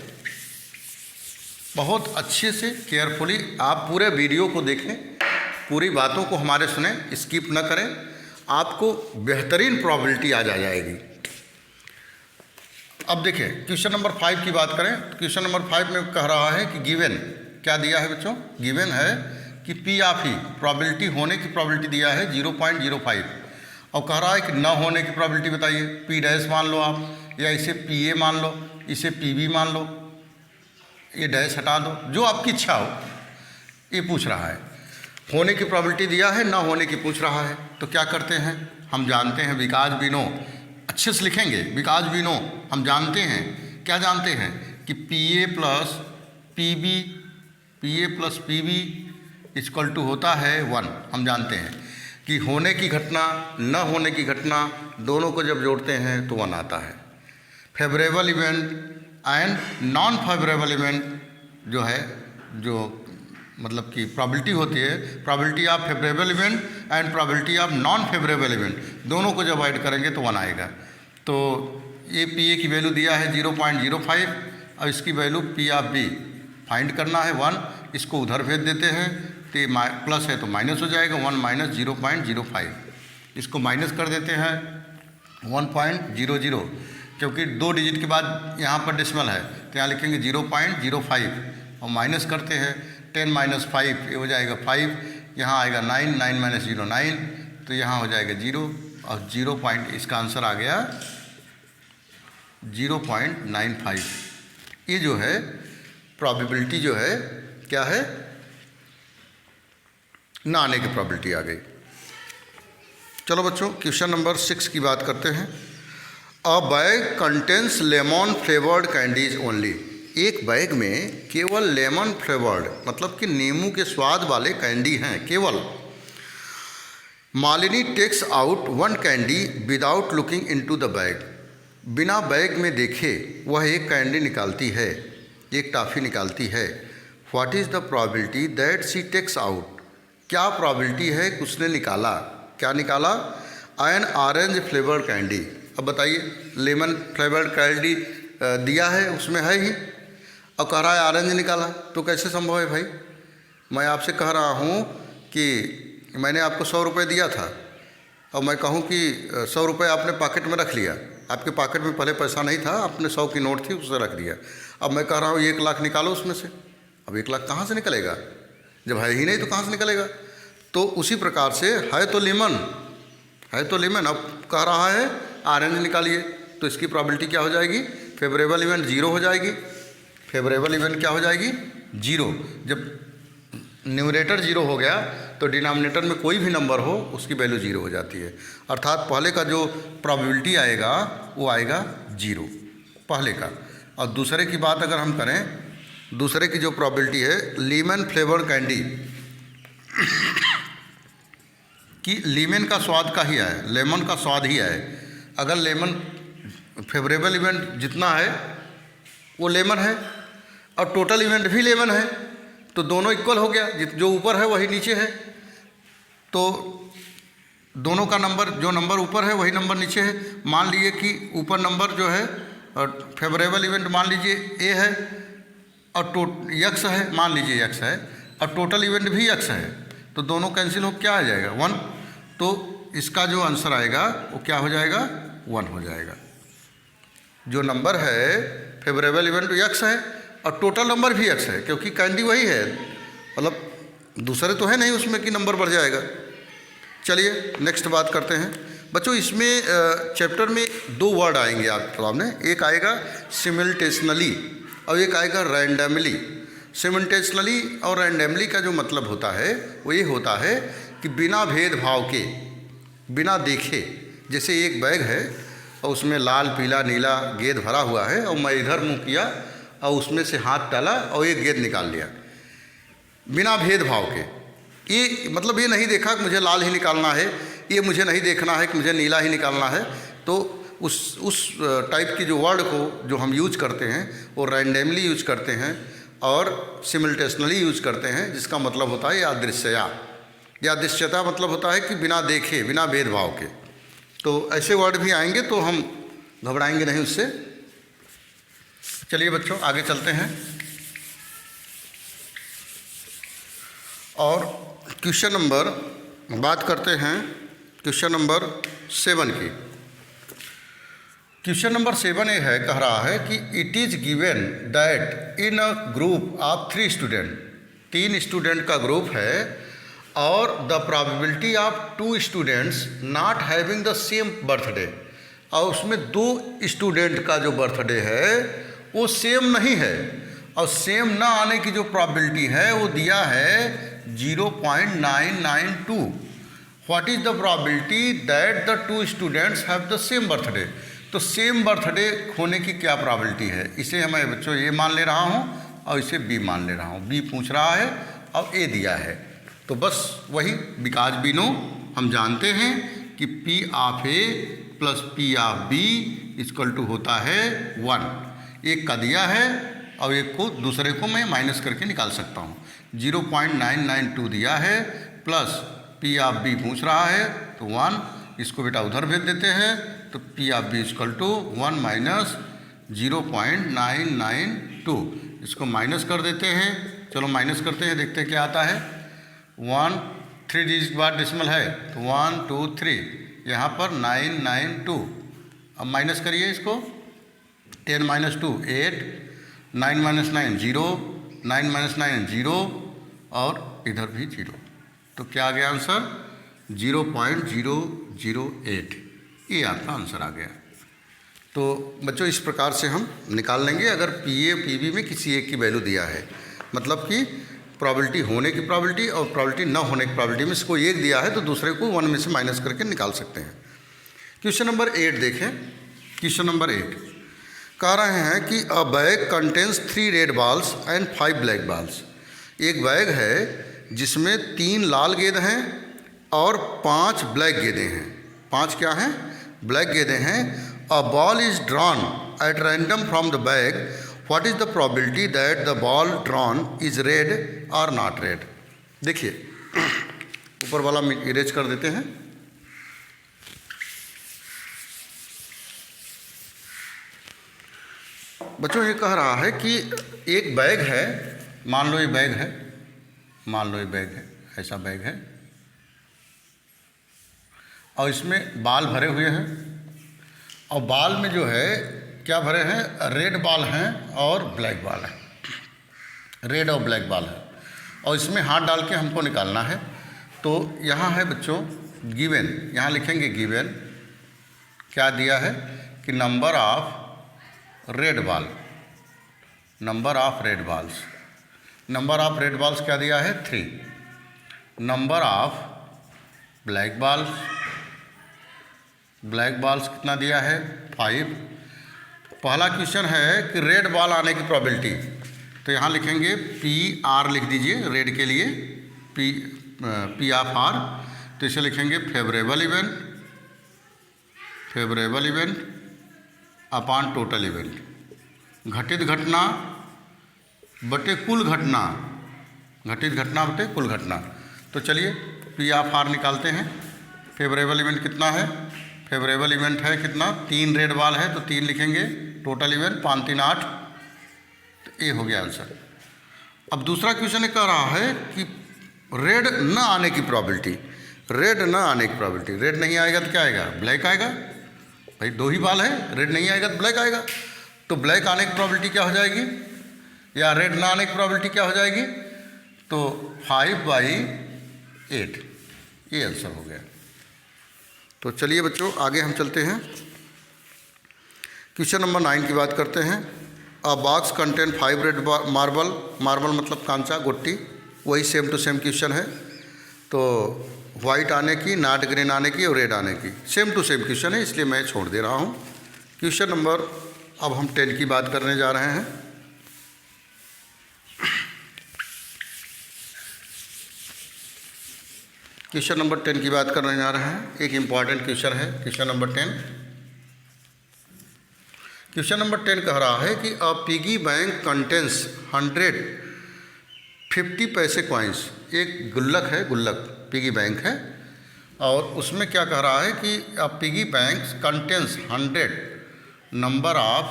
बहुत अच्छे से केयरफुली आप पूरे वीडियो को देखें, पूरी बातों को हमारे सुने, स्किप न करें, आपको बेहतरीन प्रोबेबिलिटी आ जाएगी। अब देखिए क्वेश्चन नंबर 5 की बात करें तो क्वेश्चन नंबर 5 में कह रहा है कि गिवन क्या दिया है बच्चों, गिवन है कि पी ऑफ ई प्रोबेबिलिटी होने की प्रोबेबिलिटी दिया है 0.05 और कह रहा है कि न होने की प्रोबेबिलिटी बताइए। पी डैश मान लो आप, या इसे पी ए मान लो, इसे पी बी मान लो, ये डैश हटा दो, जो आपकी इच्छा हो। ये पूछ रहा है होने की प्रोबेबिलिटी दिया है, ना होने की पूछ रहा है। तो क्या करते हैं, हम जानते हैं बिकॉज वी नो, अच्छे से लिखेंगे बिकॉज वी नो, हम जानते हैं, क्या जानते हैं कि P A plus P B equal to होता है 1। हम जानते हैं कि होने की घटना न होने की घटना दोनों को जब जोड़ते हैं तो 1 आता है। Favourable event and non favourable event जो है, जो मतलब कि प्रोबेबिलिटी होती है, probability of favourable event and probability of non favourable event, दोनों को जब ऐड करेंगे तो 1 आएगा। तो ये पी ए की वैल्यू दिया है 0.05 और इसकी value P of B find करना है 1। इसको उधर भेज देते हैं तो ये प्लस है तो माइनस हो जाएगा, 1 माइनस 0.05। इसको माइनस कर देते हैं 1.00, क्योंकि 2 डिजिट के बाद यहाँ पर डेसिमल है तो यहाँ लिखेंगे 0.05 और माइनस करते हैं 10 माइनस 5, ये हो जाएगा 5, यहाँ आएगा 9, 9 माइनस 0 9, तो यहाँ हो जाएगा 0 और 0 पॉइंट, इसका आंसर आ गया 0.95। ये जो है प्रोबेबिलिटी जो है क्या है, ना आने की प्रोबेबिलिटी आ गई। चलो बच्चों क्वेश्चन नंबर 6 की बात करते हैं। अ bag contains lemon flavoured candies only, एक बैग में केवल लेमन फ्लेवर्ड मतलब कि नींबू के स्वाद वाले कैंडी हैं केवल। Malini takes out 1 candy without looking into the bag, बिना बैग में देखे वह एक कैंडी निकालती है, एक टॉफ़ी निकालती है। What is the probability that she takes out, क्या प्रोबेबिलिटी है कि उसने निकाला, क्या निकाला, एन ऑरेंज फ्लेवर्ड कैंडी। अब बताइए लेमन फ्लेवर्ड कैंडी दिया है उसमें है ही और कह रहा है ऑरेंज निकाला, तो कैसे संभव है भाई। मैं आपसे कह रहा हूँ कि मैंने आपको 100 रुपये दिया था और मैं कहूँ कि 100 रुपये आपने पॉकेट में रख लिया, आपके पॉकेट में पहले पैसा नहीं था, आपने 100 की नोट थी उसे रख दिया। अब मैं कह रहा हूँ 1 लाख निकालो उसमें से, अब 1 लाख कहाँ से निकलेगा, जब है ही नहीं तो कहाँ से निकलेगा। तो उसी प्रकार से है तो लेमन, अब कह रहा है ऑरेंज निकालिए, तो इसकी प्रोबेबिलिटी क्या हो जाएगी, फेवरेबल इवेंट 0 हो जाएगी। फेवरेबल इवेंट क्या हो जाएगी 0। जब न्यूमरेटर 0 हो गया तो डिनोमिनेटर में कोई भी नंबर हो उसकी वैल्यू 0 हो जाती है, अर्थात पहले का जो प्रोबेबिलिटी आएगा वो आएगा 0 पहले का। और दूसरे की बात अगर हम करें, दूसरे की जो प्रोबेबिलिटी है लेमन फ्लेवर्ड कैंडी कि लेमन का स्वाद का ही है, लेमन का स्वाद ही है। अगर लेमन फेवरेबल इवेंट जितना है वो लेमन है और टोटल इवेंट भी लेमन है, तो दोनों इक्वल हो गया, जो ऊपर है वही नीचे है, तो दोनों का नंबर, जो नंबर ऊपर है वही नंबर नीचे है। मान लीजिए कि ऊपर नंबर जो है और फेवरेबल इवेंट मान लीजिए ए है और यक्स है, मान लीजिए यक्स है और टोटल इवेंट भी यक्स है, तो दोनों कैंसिल हो क्या आ जाएगा 1। तो इसका जो आंसर आएगा वो क्या हो जाएगा 1 हो जाएगा। जो नंबर है फेवरेबल इवेंट यक्स है और टोटल नंबर भी यक्स है, क्योंकि कैंडी वही है, मतलब दूसरे तो है नहीं उसमें कि नंबर बढ़ जाएगा। चलिए नेक्स्ट बात करते हैं बच्चों। इसमें चैप्टर में 2 वर्ड आएंगे आपके सामने, एक आएगा सिमिल्टेशनली और एक आएगा रैंडमली। सिमिल्टेशनली और रैंडमली का जो मतलब होता है वो ये होता है कि बिना भेदभाव के, बिना देखे, जैसे एक बैग है और उसमें लाल पीला नीला गेंद भरा हुआ है और मैं इधर मुँह किया और उसमें से हाथ डाला और एक गेंद निकाल लिया बिना भेदभाव के। ये मतलब ये नहीं देखा कि मुझे लाल ही निकालना है, ये मुझे नहीं देखना है कि मुझे नीला ही निकालना है। तो उस टाइप की जो वर्ड को जो हम यूज करते हैं वो रैंडमली यूज करते हैं और सिमिल्टेशनली यूज करते हैं, जिसका मतलब होता है यादृश्यता। यादृश्यता मतलब होता है कि बिना देखे, बिना भेदभाव के। तो ऐसे वर्ड भी आएंगे तो हम घबराएंगे नहीं उससे। चलिए बच्चों आगे चलते हैं और क्वेश्चन नंबर बात करते हैं, क्वेश्चन नंबर 7 की। क्वेश्चन नंबर 7 ये है, कह रहा है कि it is given that in a group of 3 student, 3 student का ग्रुप है और the probability of 2 students not having the same birthday, और उसमें 2 स्टूडेंट का जो बर्थडे है वो सेम नहीं है, और सेम ना आने की जो प्रोबेबिलिटी है वो दिया है 0.992। What is the probability that the 2 students have the same birthday. तो सेम बर्थडे होने की क्या प्रोबेबिलिटी है, इसे मैं बच्चों ए मान ले रहा हूँ और इसे बी मान ले रहा हूँ। बी पूछ रहा है और ए दिया है, तो बस वही बिकॉज बी नो हम जानते हैं कि P of A plus P of B equal to होता है 1। एक का दिया है और एक को दूसरे को मैं माइनस करके निकाल सकता हूँ। 0.992 दिया है प्लस पी ऑफ बी पूछ रहा है तो 1, इसको बेटा उधर भेज देते हैं, तो P of B equal to 1 minus 0.992, इसको माइनस कर देते हैं। चलो माइनस करते हैं, देखते हैं क्या आता है। 1 3 डिजिट के बाद डेसिमल है तो 1 2 3, यहाँ पर 992। अब माइनस करिए इसको, 10 माइनस 2 8, 9 माइनस 9 0, 9 माइनस 9 0 और इधर भी 0, तो क्या आ गया आंसर 0.008, ये आपका आंसर आ गया। तो बच्चों इस प्रकार से हम निकाल लेंगे अगर पी ए पी बी में किसी एक की वैल्यू दिया है, मतलब कि प्रोबेबिलिटी होने की प्रोबेबिलिटी और प्रोबेबिलिटी न होने की प्रोबेबिलिटी में इसको एक दिया है तो दूसरे को 1 में से माइनस करके निकाल सकते हैं। क्वेश्चन नंबर 8 देखें। क्वेश्चन नंबर 8 कह रहे हैं कि अ bag contains 3 red balls and 5 black balls. एक बैग है जिसमें 3 लाल गेंद हैं और 5 ब्लैक गेंदें हैं। 5 क्या हैं? ब्लैक गेंदें हैं। A ball is drawn at random from the bag, what is the probability that the ball drawn is red और नॉट रेड। देखिए ऊपर वाला इरेज कर देते हैं। बच्चों ये कह रहा है कि एक बैग है, मान लो ये बैग है, मान लो ये बैग है, ऐसा बैग है और इसमें बाल भरे हुए हैं और बाल में जो है क्या भरे हैं, रेड बाल हैं और ब्लैक बाल है, रेड और ब्लैक बाल है और इसमें हाथ डाल के हमको निकालना है। तो यहाँ है बच्चों गिवन, यहाँ लिखेंगे गिवन, क्या दिया है कि number of red ball, number of red balls, number of red balls क्या दिया है 3, number of black balls, black balls कितना दिया है 5। पहला क्वेश्चन है कि रेड बॉल आने की प्रोबेबिलिटी, तो यहाँ लिखेंगे पी आर लिख दीजिए रेड के लिए, पी ऑफ आर, तो इसे लिखेंगे favourable event, favourable event upon total event, घटित घटना बटे कुल घटना, घटित घटना बटे कुल घटना। तो चलिए पी ऑफ आर निकालते हैं। फेवरेबल इवेंट कितना है, फेवरेबल इवेंट है कितना 3 रेड बॉल है तो 3 लिखेंगे, टोटल इवेंट 5 3 8, तो ये हो गया आंसर। अब दूसरा क्वेश्चन ये कह रहा है कि रेड न आने की प्रोबेबिलिटी, रेड न आने की प्रोबेबिलिटी, रेड नहीं आएगा तो क्या आएगा, ब्लैक आएगा। भाई 2 ही बाल है, रेड नहीं आएगा तो ब्लैक आएगा, तो ब्लैक आने की प्रोबेबिलिटी क्या हो जाएगी या रेड ना आने की प्रोबेबिलिटी क्या हो जाएगी, तो 5/8, ये आंसर हो गया। तो चलिए बच्चों आगे हम चलते हैं। क्वेश्चन नंबर 9 की बात करते हैं। अ box contain 5 red marble, marble मतलब कांचा गोट्टी, वही सेम टू सेम क्वेश्चन है। तो वाइट आने की, नॉट ग्रीन आने की और रेड आने की, सेम टू सेम क्वेश्चन है, इसलिए मैं छोड़ दे रहा हूँ। क्वेश्चन नंबर अब हम 10 की बात करने जा रहे हैं। क्वेश्चन नंबर 10 की बात करने जा रहे हैं। एक इम्पॉर्टेंट क्वेश्चन है क्वेश्चन नंबर 10। क्वेश्चन नंबर 10 कह रहा है कि अ पिगी बैंक कंटेंस 150 पैसे कॉइन्स। एक गुल्लक है, गुल्लक पिगी बैंक है और उसमें क्या कह रहा है कि a piggy bank contains 100 number of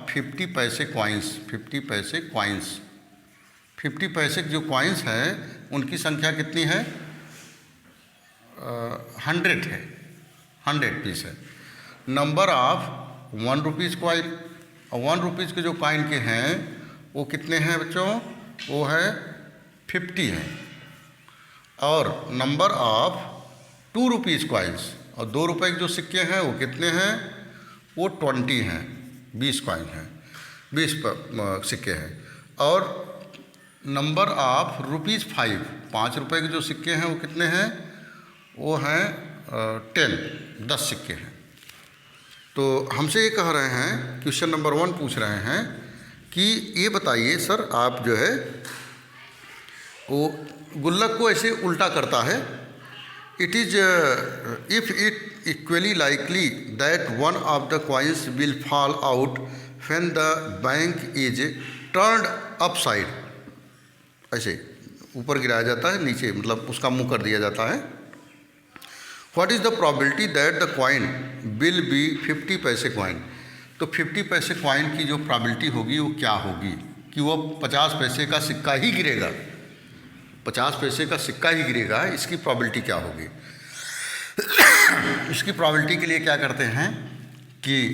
50 पैसे कॉइन्स, 50 पैसे कॉइन्स, 50 पैसे के जो कॉइन्स हैं उनकी संख्या कितनी है 100 है, 100 पीस है। नंबर ऑफ 1 रुपीज़ कॉइन, और 1 रुपीज़ के जो कॉइन के हैं वो कितने हैं बच्चों, वो है 50 हैं। और नंबर ऑफ 2 रुपीज़ कॉइन्स, और 2 रुपये के जो सिक्के हैं वो कितने हैं, वो 20 हैं, 20 कॉइन हैं, 20 सिक्के हैं। और नंबर ऑफ रुपीज़ 5 रुपये के जो सिक्के हैं वो कितने हैं, वो हैं 10 सिक्के हैं। तो हमसे ये कह रहे हैं, क्वेश्चन नंबर 1 पूछ रहे हैं कि ये बताइए सर, आप जो है वो गुल्लक को ऐसे उल्टा करता है, it is if it equally likely that one of the coins will fall out when the bank is turned upside, ऐसे ऊपर गिराया जाता है, नीचे मतलब उसका मुंह कर दिया जाता है। What is the probability that the coin will be 50 पैसे कॉइन, तो 50 पैसे कॉइन की जो प्रोबेबिलिटी होगी वो क्या होगी, कि वो 50 पैसे का सिक्का ही गिरेगा, 50 पैसे का सिक्का ही गिरेगा, इसकी प्रोबेबिलिटी क्या होगी। इसकी प्रोबेबिलिटी के लिए क्या करते हैं कि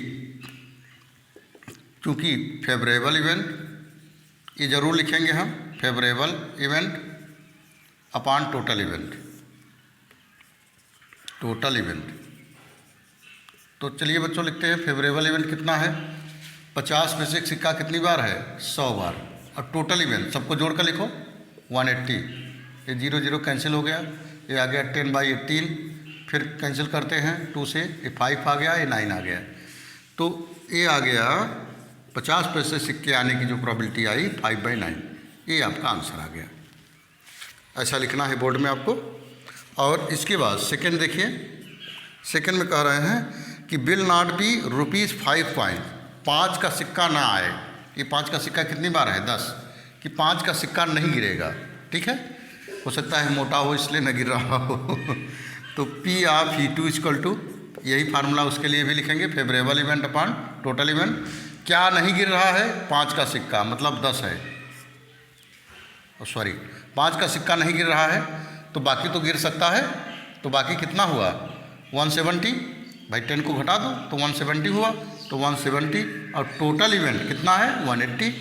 चूँकि फेवरेबल इवेंट, ये ज़रूर लिखेंगे हम, favourable event upon total event, total event. तो चलिए बच्चों लिखते हैं, फेवरेबल इवेंट कितना है, 50 पैसे का सिक्का कितनी बार है, 100 बार, और टोटल इवेंट सबको जोड़ कर लिखो 180, ये 0 0 कैंसिल हो गया, ये आ गया 10/18, फिर कैंसिल करते हैं 2 से, ये 5 आ गया, ये 9 आ गया, तो ये आ गया 50 पैसे सिक्के आने की जो प्रोबेबिलिटी आई 5/9, ये आपका आंसर आ गया। ऐसा लिखना है बोर्ड में आपको। और इसके बाद सेकंड देखिए, सेकंड में कह रहे हैं कि विल नॉट बी ₹5 कॉइन, 5 का सिक्का ना आए, ये 5 का सिक्का कितनी बार है, 10, कि 5 का सिक्का नहीं गिरेगा, ठीक है, हो सकता है मोटा हो इसलिए न गिर रहा हो। तो P of E2 equal to, यही फार्मूला उसके लिए भी लिखेंगे, favourable event upon total event. क्या नहीं गिर रहा है, 5 का सिक्का, मतलब 10 है, सॉरी 5 का सिक्का नहीं गिर रहा है, तो बाकी तो गिर सकता है, तो बाकी कितना हुआ 170, भाई 10 को घटा दो तो 170 हुआ, तो 170, और टोटल इवेंट कितना है 180,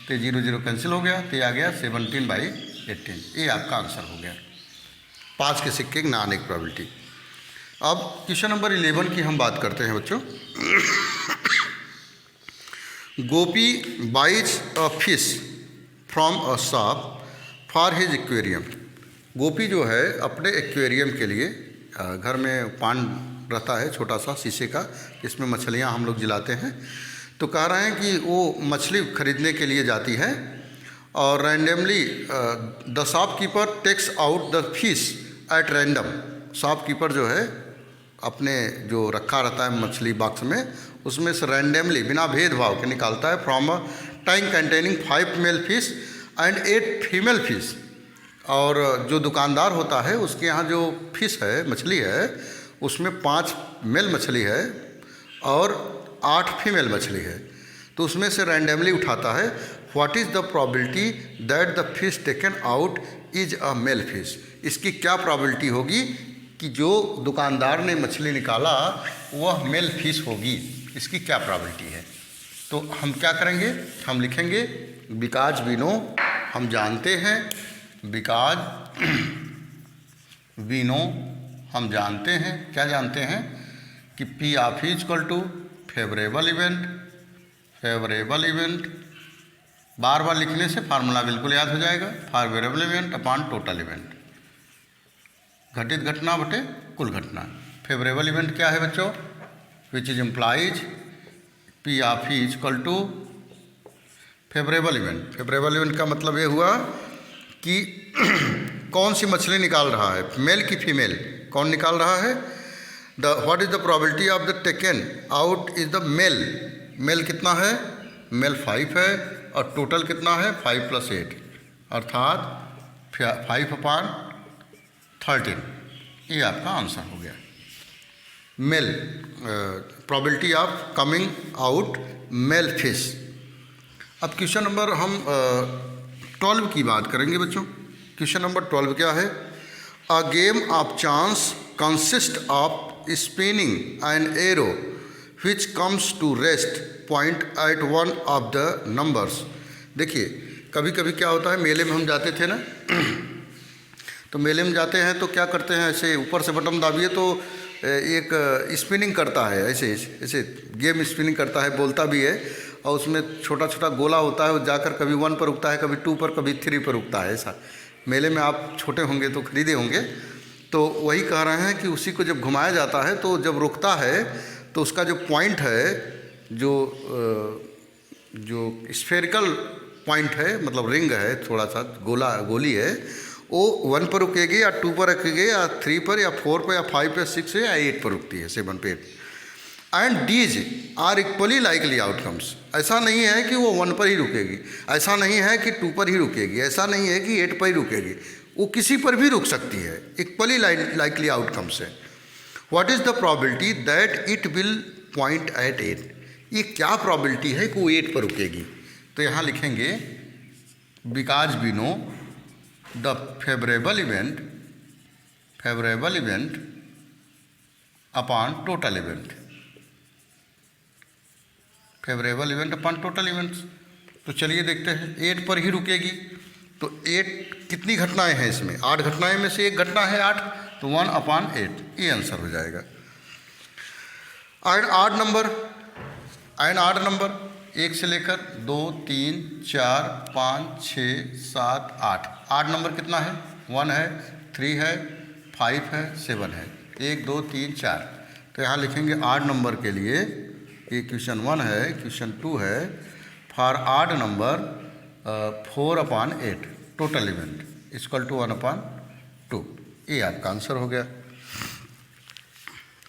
तो 0 0 कैंसिल हो गया, तो ये आ गया 17/18, ये आपका आंसर हो गया, 5 के सिक्के ना आने की प्रोबेबिलिटी। अब क्वेश्चन नंबर 11 की हम बात करते हैं बच्चों। Gopi buys a fish from a shop for his aquarium, Gopi जो है अपने एक्वेरियम के लिए, घर में पांड रहता है छोटा सा शीशे का, इसमें मछलियाँ हम लोग जिलाते हैं, तो कह रहे हैं कि वो मछली खरीदने के लिए जाती है, और randomly the shopkeeper takes out the fish at random, shopkeeper जो है अपने जो रखा रहता है मछली बॉक्स में, उसमें से रैंडमली बिना भेदभाव के निकालता है, from a tank containing 5 male fish and 8 female fish, और जो दुकानदार होता है उसके यहाँ जो फिश है, मछली है, उसमें 5 मेल मछली है और 8 फीमेल मछली है, तो उसमें से रैंडमली उठाता है। What is the probability that the fish taken out is a male fish, इसकी क्या प्रोबेबिलिटी होगी कि जो दुकानदार ने मछली निकाला वह मेल फिश होगी, इसकी क्या प्रोबेबिलिटी है। तो हम क्या करेंगे, हम लिखेंगे बिकॉज वी नो, हम जानते हैं, बिकॉज वी नो, हम जानते हैं, क्या जानते हैं कि P of equal to favourable event, favourable event, बार बार लिखने से फार्मूला बिल्कुल याद हो जाएगा, favourable event upon total event, घटित घटना बटे कुल घटना। फेवरेबल इवेंट क्या है बच्चों, which is implies P of equal to favourable event. Favourable event का मतलब ये हुआ कि कौन सी मछली निकाल रहा है, मेल की फीमेल, कौन निकाल रहा है, the what is the probability of the taken out is the male, male कितना है, मेल 5 है, और टोटल कितना है 5 + 8, अर्थात 5/13, ये आपका आंसर हो गया। Male probability of coming out male fish. अब क्वेश्चन नंबर हम 12 की बात करेंगे बच्चों। क्वेश्चन नंबर 12 क्या है, a game of chance consist of spinning an arrow which comes to rest point at one of the numbers। देखिए कभी कभी क्या होता है, मेले में हम जाते थे ना तो मेले में जाते हैं तो क्या करते हैं, ऐसे ऊपर से बटन दाबिए तो एक स्पिनिंग करता है, ऐसे ऐसे गेम स्पिनिंग करता है, बोलता भी है, और उसमें छोटा छोटा गोला होता है, वो जाकर कभी 1 पर रुकता है, कभी 2 पर, कभी 3 पर रुकता है। ऐसा मेले में आप छोटे होंगे तो खरीदे होंगे। तो वही कह रहे हैं कि उसी को जब घुमाया जाता है तो जब रुकता है तो उसका जो पॉइंट है, जो स्फेरिकल पॉइंट है, मतलब रिंग है, थोड़ा सा गोली है, वो 1 पर रुकेगी या 2 पर रुकेगी या 3 पर या 4 पर या 5 पर, 6 या 8 पर रुकती है, 7 पे 8। And these are equally likely outcomes. ऐसा नहीं है कि वो 1 पर ही रुकेगी, ऐसा नहीं है कि 2 पर ही रुकेगी, ऐसा नहीं है कि 8 पर ही रुकेगी, वो किसी पर भी रुक सकती है। इक्वली लाइकली आउटकम्स है। What is the probability that it will point at 8। ये क्या प्रोबेबिलिटी है कि वो 8 पर रुकेगी? तो यहाँ लिखेंगे because we know the favourable event upon total event. Favourable event upon total events. तो चलिए देखते हैं, 8 पर ही रुकेगी तो 8 कितनी घटनाएं हैं इसमें? 8 घटनाएं में से एक घटना है 8, तो 1/8 ये आंसर हो जाएगा। एंड आड नंबर 1 से लेकर 2, 3, 4, 5, 6, 7, 8। आड नंबर कितना है? 1 है, 3 है, 5 है, 7 है। 1, 2, 3, 4। तो यहाँ लिखेंगे आड नंबर के लिए, ये क्वेश्चन 1 है, क्वेश्चन 2 है, for odd number 4/8 total event equal to 1/2। ये आपका आंसर हो गया।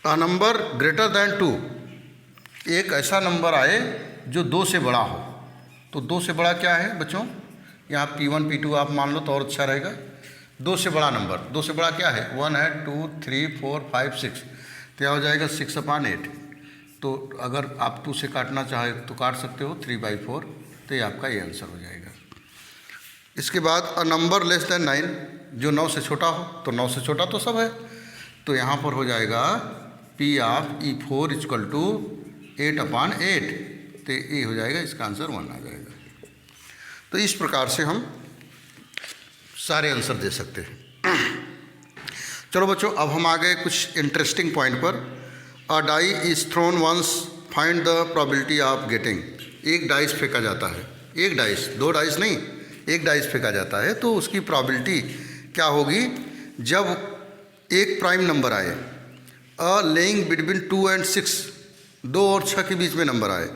अ नंबर ग्रेटर दैन 2, एक ऐसा नंबर आए जो 2 से बड़ा हो। तो 2 से बड़ा क्या है बच्चों? यहाँ P1 P2 आप मान लो तो और अच्छा रहेगा। 2 से बड़ा नंबर, 2 से बड़ा क्या है? 1 है, 2, 3, 4, 5, 6। तो यह हो जाएगा 6/8। तो अगर आप 2 से काटना चाहे तो काट सकते हो 3/4। तो ये आपका ये आंसर हो जाएगा। इसके बाद अ नंबर लेस दैन 9, जो 9 से छोटा हो। तो 9 से छोटा तो सब है, तो यहाँ पर हो जाएगा P of E4 equal to 8/8। तो ये हो जाएगा, इसका आंसर 1 आ जाएगा। तो इस प्रकार से हम सारे आंसर दे सकते हैं। चलो बच्चों, अब हम आ गए कुछ इंटरेस्टिंग पॉइंट पर। A die is thrown once, find the probability of getting. एक डाइस फेंका जाता है, एक डाइस, 2 डाइस नहीं, एक डाइस फेंका जाता है। तो उसकी प्रोबेबिलिटी क्या होगी? जब एक प्राइम नंबर आए, अ लेइंग बिटवीन 2 and 6, 2 और 6 के बीच में नंबर आए,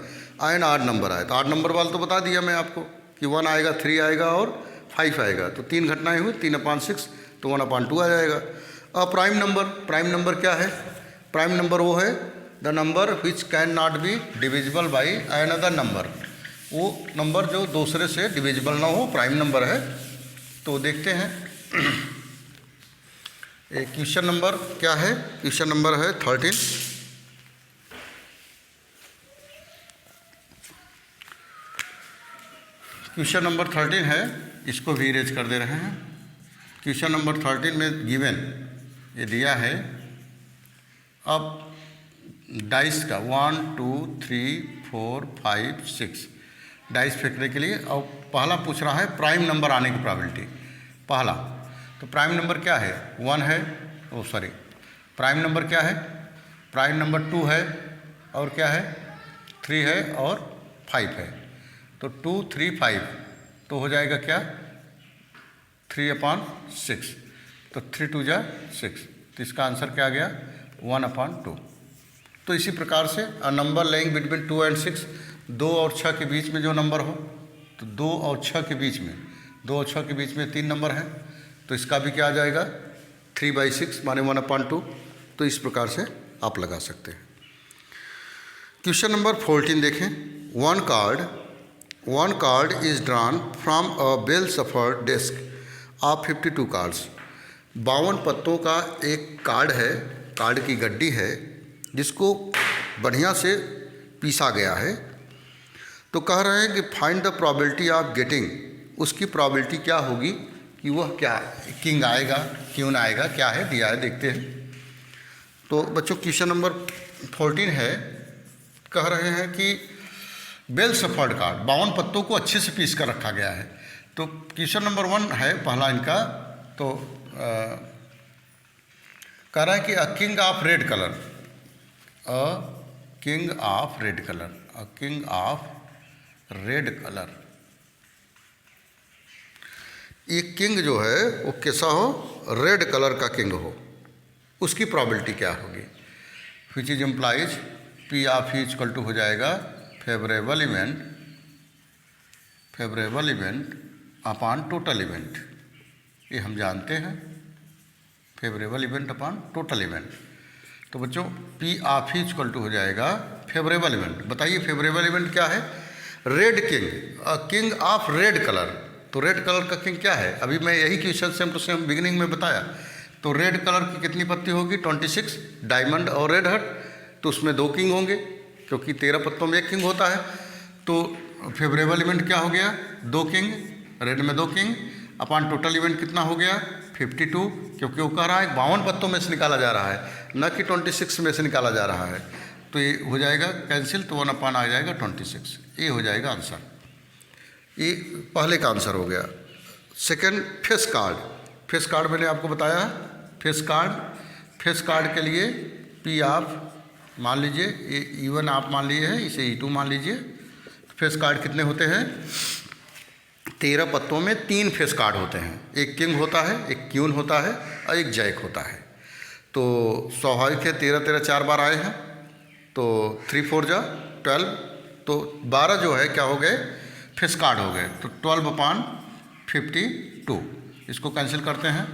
एंड आड नंबर आए। तो आड नंबर वाला तो बता दिया मैं आपको कि 1 आएगा, 3 आएगा और 5 आएगा। तो 3 घटनाएं हुई, 3/6, तो 1/2 आ जाएगा। अब प्राइम नंबर क्या है? प्राइम नंबर वो है the number which can not be divisible by another number. वो नंबर जो दूसरे से डिविजिबल ना हो, प्राइम नंबर है। तो देखते हैं क्वेश्चन नंबर क्या है? क्वेश्चन नंबर है 13। क्वेश्चन नंबर 13 है, इसको भी इरेज कर दे रहे हैं। क्वेश्चन नंबर 13 में गिवन ये दिया है, अब डाइस का 1, 2, 3, 4, 5, 6 डाइस फेंकने के लिए। और पहला पूछ रहा है प्राइम नंबर आने की प्रोबेबिलिटी। पहला तो प्राइम नंबर क्या है? 1 है, प्राइम नंबर क्या है? प्राइम नंबर 2 है, और क्या है? 3 है और 5 है। तो 2, 3, 5 तो हो जाएगा क्या? 3/6। तो 3 2 जा 6, तो इसका आंसर क्या आ गया? 1/2। तो इसी प्रकार से a number laying between 2 and 6, 2 और 6 के बीच में जो नंबर हो, तो 2 और 6 के बीच में, 2 और 6 के बीच में 3 नंबर है, तो इसका भी क्या आ जाएगा? 3/6 माने 1/2। तो इस प्रकार से आप लगा सकते हैं। क्वेश्चन नंबर 14 देखें। One card is drawn from a well suffered desk of 52 cards. 52 पत्तों का एक कार्ड है, कार्ड की गड्डी है, जिसको बढ़िया से पीसा गया है। तो कह रहे हैं कि find the probability of getting. उसकी प्रोबेबिलिटी क्या होगी कि वह क्या किंग आएगा, क्यून आएगा, क्या है दिया है, देखते हैं। तो बच्चों क्वेश्चन नंबर 14 है कह रहे हैं कि वेल सफर्ड कार्ड, 52 पत्तों को अच्छे से पीस कर रखा गया है। तो क्वेश्चन नंबर 1 है पहला इनका, तो कह रहा है कि अ king of red colour, a king of red colour, a king of red colour, ये किंग जो है वो कैसा हो, रेड कलर का किंग हो, उसकी प्रोबेबिलिटी क्या होगी। Which is implies P of E equal to हो जाएगा favourable event upon total event, ये हम जानते हैं, favourable event upon total event. तो बच्चों P of E equal to हो जाएगा फेवरेबल इवेंट। बताइए फेवरेबल इवेंट क्या है, red king, a king of red colour. तो रेड कलर का किंग क्या है, अभी मैं यही question same to same beginning में बताया। तो रेड कलर की कितनी पत्ती होगी, 26, डायमंड और रेड हर्ट, तो उसमें 2 किंग होंगे क्योंकि 13 पत्तों में 1 किंग होता है। तो फेवरेबल इवेंट क्या हो गया, 2 किंग, रेड में 2 किंग, अपॉन टोटल इवेंट कितना हो गया 52, क्योंकि वो कह रहा है 52 पत्तों में से निकाला जा रहा है, न कि 26 में से निकाला जा रहा है। तो ये हो जाएगा कैंसिल, तो 1 अपॉन आ जाएगा 26, ये हो जाएगा आंसर। ये पहले का आंसर हो गया। Second face card, face card मैंने आपको बताया, फेस कार्ड के लिए पी आप मान लीजिए, ये E1 आप मान लीजिए है, इसे E2 मान लीजिए। फेस कार्ड कितने होते हैं, 13 पत्तों में 3 फेस कार्ड होते हैं, एक किंग होता है, एक क्यून होता है और एक जैक होता है। तो स्वाभाविक है 13 13 4 बार आए हैं, तो 3 4 जा 12, तो 12 जो है क्या हो गए, फेस कार्ड हो गए। तो 12 अपॉन 52, इसको कैंसिल करते हैं,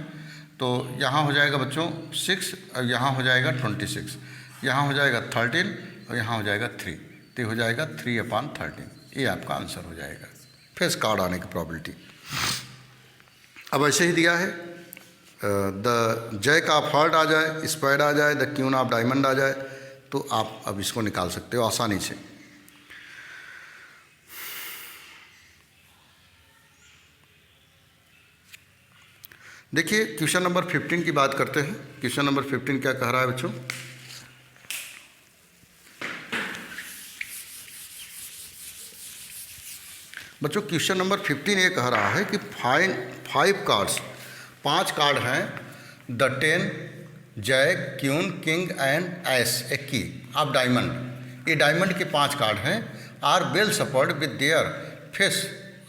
तो यहाँ हो जाएगा बच्चों 6 और यहाँ हो जाएगा 26, यहाँ हो जाएगा 13 और यहाँ हो जाएगा 3, तो ये हो जाएगा 3 अपॉन 13, ये आपका आंसर हो जाएगा फेस कार्ड आने की प्रोबेबिलिटी। अब ऐसे ही दिया है, द जैक ऑफ हार्ट आ जाए, स्पेड आ जाए, द क्यून ऑफ डायमंड आ जाए, तो आप अब इसको निकाल सकते हो आसानी से। देखिए क्वेश्चन नंबर 15 की बात करते हैं। क्वेश्चन नंबर 15 क्या कह रहा है बच्चों, क्वेश्चन नंबर 15 ये कह रहा है कि फाइंड 5 कार्ड्स, 5 कार्ड हैं, the 10, jack, queen, king and ace, ए की ऑफ डायमंड, ये डायमंड के 5 कार्ड हैं, are well support with their face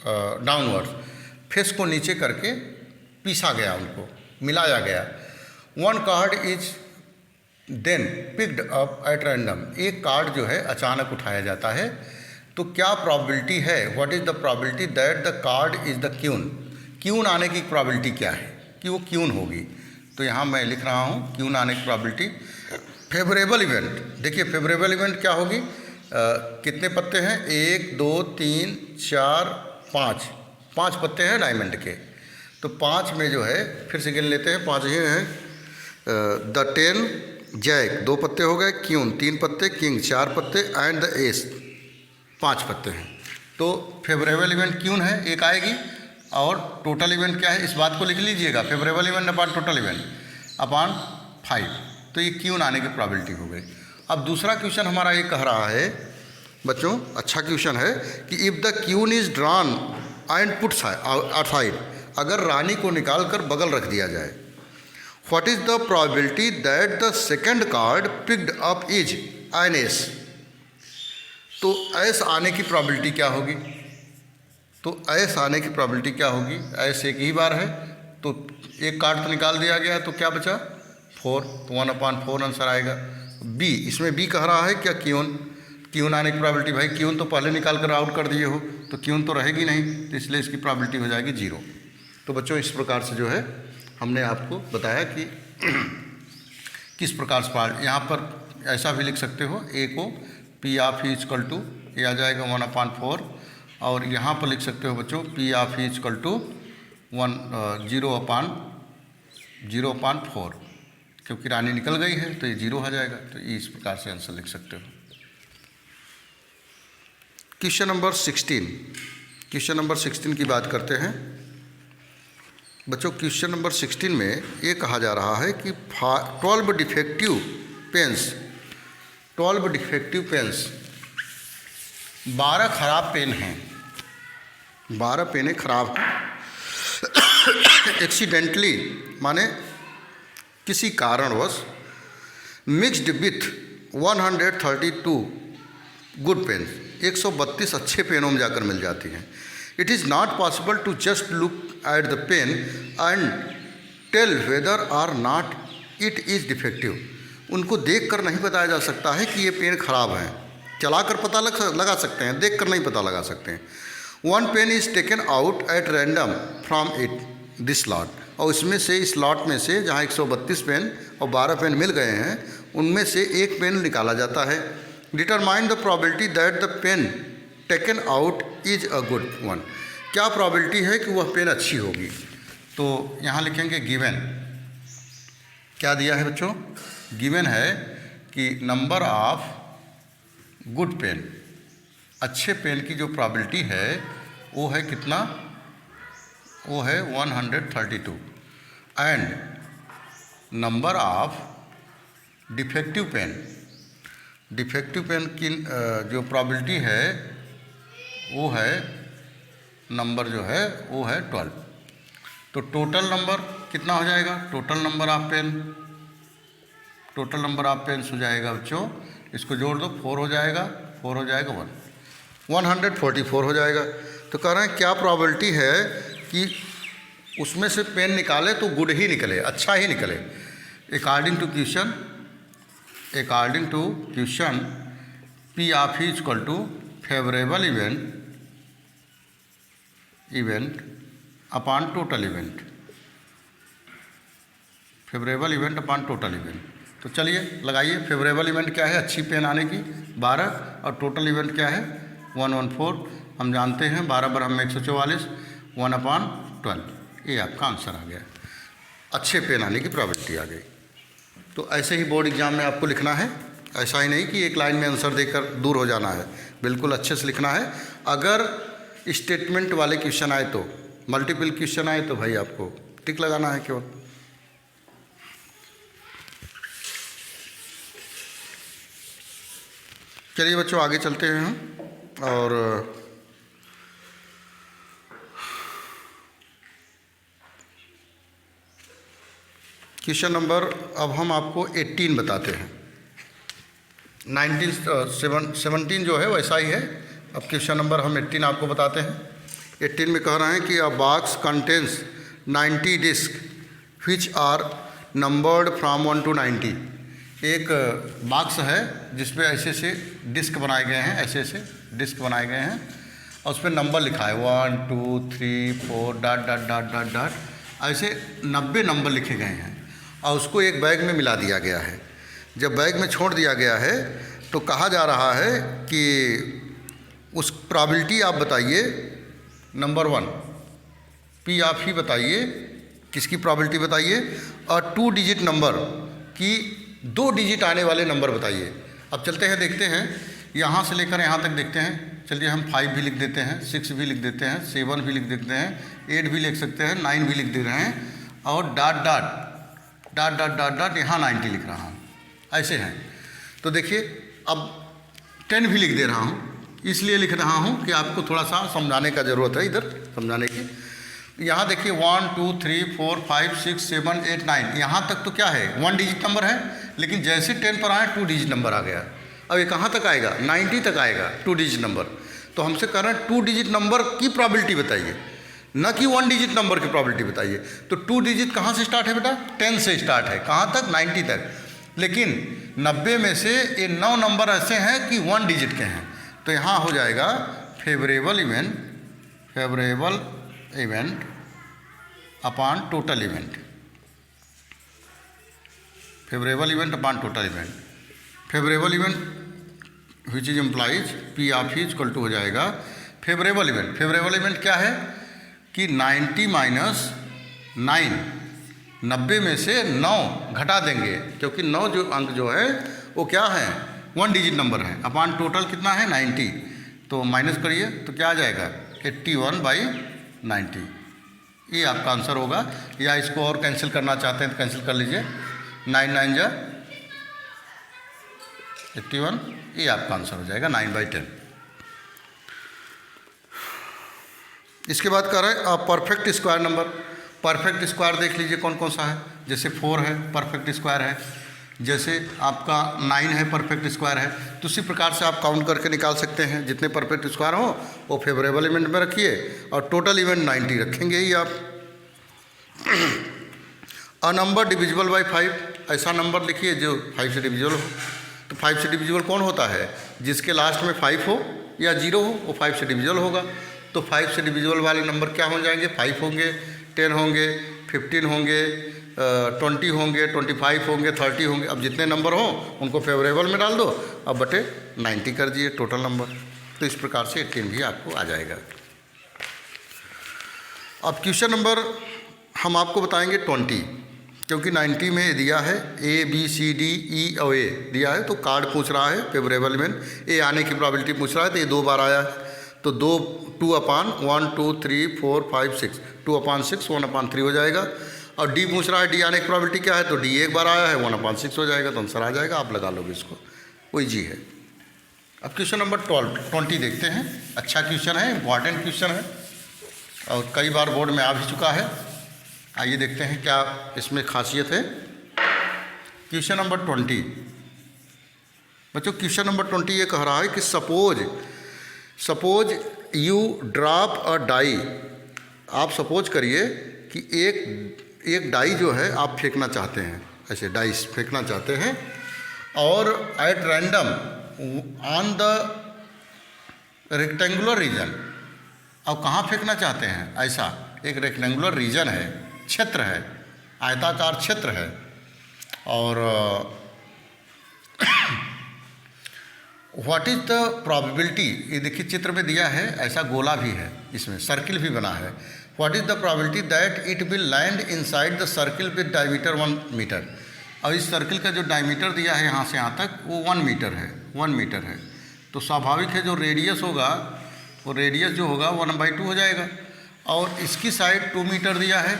downward, face को नीचे करके पीसा गया, उनको मिलाया गया। 1 card is then picked up at random, एक कार्ड जो है अचानक उठाया जाता है, तो क्या प्रोबेबिलिटी है, what is the probability that the card is the queen, queen आने की प्रोबेबिलिटी क्या है कि वो क्यून होगी। तो यहाँ मैं लिख रहा हूँ क्यून आने की प्रोबेबिलिटी। फेवरेबल इवेंट, देखिए फेवरेबल इवेंट क्या होगी, कितने पत्ते हैं, 1 2 3 4 5 पत्ते हैं डायमंड के, तो 5 में जो है फिर से गिन लेते हैं, 5 ही हैं, द 10 जैक 2 पत्ते हो गए, क्यून 3 पत्ते, किंग 4 पत्ते एंड द एस 5 पत्ते हैं। तो फेवरेबल इवेंट क्यून है, एक आएगी, और टोटल इवेंट क्या है, इस बात को लिख लीजिएगा, favourable event upon total event upon 5, तो ये क्यून आने की प्रोबेबिलिटी हो गई। अब दूसरा क्वेश्चन हमारा ये कह रहा है बच्चों, अच्छा क्वेश्चन है कि if the queen is drawn and put aside, अगर रानी को निकाल कर बगल रख दिया जाए, what is the probability that the second card picked up is an ace, तो एस आने की प्रोबेबिलिटी क्या होगी, तो एस आने की प्रोबेबिलिटी क्या होगी, एस एक ही बार है, तो एक कार्ड तो निकाल दिया गया, तो क्या बचा 4, तो 1 अपॉन 4 आंसर आएगा। बी, इसमें बी कह रहा है क्या क्यून आने की प्रोबेबिलिटी, भाई क्यून तो पहले निकाल कर आउट कर दिए हो, तो क्यून तो रहेगी नहीं, तो इसलिए इसकी प्रोबेबिलिटी हो जाएगी 0। तो बच्चों इस प्रकार से जो है हमने आपको बताया कि किस प्रकार से पार्ट, यहाँ पर ऐसा भी लिख सकते हो, ए को P of E equal to ये आ जाएगा 1 अपॉन 4, और यहाँ पर लिख सकते हो बच्चों P of E equal to 0 upon 4, क्योंकि रानी निकल गई है तो ये 0 आ जाएगा, तो ये इस प्रकार से आंसर लिख सकते हो। क्वेश्चन नंबर 16 की बात करते हैं बच्चों। क्वेश्चन नंबर 16 में ये कहा जा रहा है कि 12 डिफेक्टिव पेन्स 12 खराब पेन हैं, 12 पेनें खराब हैं। एक्सीडेंटली माने किसी कारणवश मिक्स्ड विथ 132 गुड पेन, 132 अच्छे पेनों में जाकर मिल जाती हैं। It is not possible to just look at the pen and tell whether or not it is defective. उनको देख कर नहीं बताया जा सकता है कि ये पेन खराब है, चला कर पता लगा सकते हैं, देख कर नहीं पता लगा सकते हैं। One pen is taken out at random from it this slot, और इसमें से इस स्लॉट में से जहाँ 132 पेन और 12 पेन मिल गए हैं उनमें से एक पेन निकाला जाता है। Determine the probability that the pen taken out is a good one. क्या प्रोबेबिलिटी है कि वह पेन अच्छी होगी? तो यहाँ लिखेंगे गिवन। क्या दिया है बच्चों? गिवन है कि नंबर ऑफ गुड पेन, अच्छे पेन की जो प्रोबेबिलिटी है वो है कितना? वो है 132। And number of defective pen, defective pen की जो प्रोबेबिलिटी है वो है नंबर जो है वो है 12। तो टोटल नंबर कितना हो जाएगा? Total number of pen, total number of pens हो जाएगा बच्चों, इसको जोड़ दो, 4 हो जाएगा, 4 हो जाएगा 144 हो जाएगा। तो कह रहे हैं क्या प्रोबेबिलिटी है कि उसमें से पेन निकाले तो गुड ही निकले, अच्छा ही निकले। According to question P of is equal to favourable event upon total event, favourable event upon total event. तो चलिए लगाइए, फेवरेबल इवेंट क्या है? अच्छी पेन आने की 12, और टोटल इवेंट क्या है? 114। हम जानते हैं 12 बराबर 144, 1/12। ये आपका आंसर आ गया, अच्छे पेन आने की प्रोबेबिलिटी आ गई। तो ऐसे ही बोर्ड एग्जाम में आपको लिखना है, ऐसा ही नहीं कि एक लाइन में आंसर देकर दूर हो जाना है, बिल्कुल अच्छे से लिखना है। अगर स्टेटमेंट वाले क्वेश्चन आए तो, मल्टीपल क्वेश्चन आए तो भाई आपको टिक लगाना है केवल। चलिए बच्चों आगे चलते हैं हम, और क्वेश्चन नंबर अब हम आपको 18 बताते हैं। 17 जो है वैसा ही है। अब क्वेश्चन नंबर हम 18 आपको बताते हैं। 18 में कह रहे हैं कि a box contains 90 disc which are numbered from 1 to 90। एक बॉक्स है जिसमें ऐसे ऐसे डिस्क बनाए गए हैं, ऐसे ऐसे डिस्क बनाए गए हैं, और उस पर नंबर लिखा है 1 2 3 4 dot dot dot dot dot, ऐसे 90 नंबर लिखे गए हैं, और उसको एक बैग में मिला दिया गया है। जब बैग में छोड़ दिया गया है तो कहा जा रहा है कि उस प्रोबेबिलिटी आप बताइए, नंबर 1 पी आप ही बताइए, किसकी प्रोबेबिलिटी बताइए, और 2 डिजिट नंबर की 2 डिजिट आने वाले नंबर बताइए। अब चलते हैं देखते हैं, यहाँ से लेकर यहाँ तक देखते हैं। चलिए हम 5 भी लिख देते हैं, 6 भी लिख देते हैं, 7 भी लिख देते हैं, 8 भी लिख सकते हैं, 9 भी लिख दे रहे हैं, और dot dot dot dot dot dot यहाँ 90 लिख रहा हूँ, ऐसे हैं। तो देखिए अब 10 भी लिख दे रहा हूँ, इसलिए लिख रहा हूँ कि आपको थोड़ा सा समझाने का ज़रूरत है, इधर समझाने की। यहाँ देखिए 1 2 3 4 5 6 7 8 9, यहाँ तक तो क्या है 1 डिजिट नंबर है, लेकिन जैसे 10 पर आए 2 डिजिट नंबर आ गया। अब ये कहाँ तक आएगा? 90 तक आएगा 2 डिजिट नंबर। तो हमसे कह रहे हैं 2 डिजिट नंबर की प्रोबेबिलिटी बताइए, न कि 1 डिजिट नंबर की प्रोबेबिलिटी बताइए। तो 2 डिजिट कहाँ से स्टार्ट है बेटा? 10 से स्टार्ट है, कहाँ तक? 90 तक। लेकिन 90 में से ये 9 नंबर ऐसे हैं कि 1 डिजिट के हैं, तो यहाँ हो जाएगा favourable event upon total event, favourable event upon total event. Favourable event which is implies P of is equal to हो जाएगा फेवरेबल इवेंट। फेवरेबल इवेंट क्या है कि 90 माइनस 9, 90 में से 9 घटा देंगे, क्योंकि 9 जो अंक जो है वो क्या है? 1 डिजिट नंबर है, अपॉन टोटल कितना है? 90। तो माइनस करिए तो क्या आ जाएगा? 81/90। ये आपका आंसर होगा। या इसको और कैंसिल करना चाहते हैं तो कैंसिल कर लीजिए, 9 9 जा 81, ये आपका आंसर हो जाएगा 9/10। इसके बाद कह रहा है perfect square number. Perfect square देख लीजिए कौन कौन सा है। जैसे 4 है, परफेक्ट स्क्वायर है। जैसे आपका 9 है, परफेक्ट स्क्वायर है। तो उसी प्रकार से आप काउंट करके निकाल सकते हैं। जितने परफेक्ट स्क्वायर हो वो फेवरेबल इवेंट में रखिए और टोटल इवेंट 90 रखेंगे ही आप। अ नंबर डिविजिबल बाई 5, ऐसा नंबर लिखिए जो 5 से डिविजिबल हो। तो 5 से डिविजिबल कौन होता है? जिसके लास्ट में 5 हो या 0 हो वो 5 से डिविजिबल होगा। तो 5 से डिविजिबल वाले नंबर क्या हो जाएंगे? 5 होंगे, 10 होंगे, 15 होंगे, 20 होंगे, 25 होंगे, 30 होंगे। अब जितने नंबर हों उनको फेवरेबल में डाल दो, अब बटे 90 कर दिए टोटल नंबर। तो इस प्रकार से 18 भी आपको आ जाएगा। अब क्वेश्चन नंबर हम आपको बताएंगे 20, क्योंकि 90 में दिया है ABCDE और A दिया है, तो कार्ड पूछ रहा है फेवरेबल इवेंट। ए आने की प्रोबेबिलिटी पूछ रहा है, तो ये 2 बार आया है, तो 2/1 2 3 4 5 6 2/6 1/3 हो जाएगा। और डी पूछ रहा है, डी आने की प्रोबेबिलिटी क्या है? तो डी एक बार आया है, 1/6 हो जाएगा, तो आंसर आ जाएगा। आप लगा लोगे इसको, वही जी है। अब क्वेश्चन नंबर 20 देखते हैं। अच्छा क्वेश्चन है, इंपॉर्टेंट क्वेश्चन है और कई बार बोर्ड में आ भी चुका है। आइए देखते हैं क्या इसमें खासियत है। क्वेश्चन नंबर 20 बच्चों, क्वेश्चन नंबर 20 ये कह रहा है कि suppose you drop a die. आप सपोज करिए कि एक डाई जो है आप फेंकना चाहते हैं, ऐसे डाइस फेंकना चाहते हैं और at random on the rectangular reason. अब कहाँ फेंकना चाहते हैं? ऐसा एक रेक्टेंगुलर रीजन है, क्षेत्र है, आयताकार क्षेत्र है और व्हाट इज़ द प्रोबेबिलिटी। ये देखिए चित्र में दिया है, ऐसा गोला भी है, इसमें सर्किल भी बना है। What is the probability that it will land inside the circle with diameter 1 metre. और इस सर्किल का जो डायमीटर दिया है यहाँ से यहाँ तक वो 1 मीटर है, 1 मीटर है। तो स्वाभाविक है जो रेडियस होगा वो रेडियस जो होगा 1/2 हो जाएगा। और इसकी साइड 2 मीटर दिया है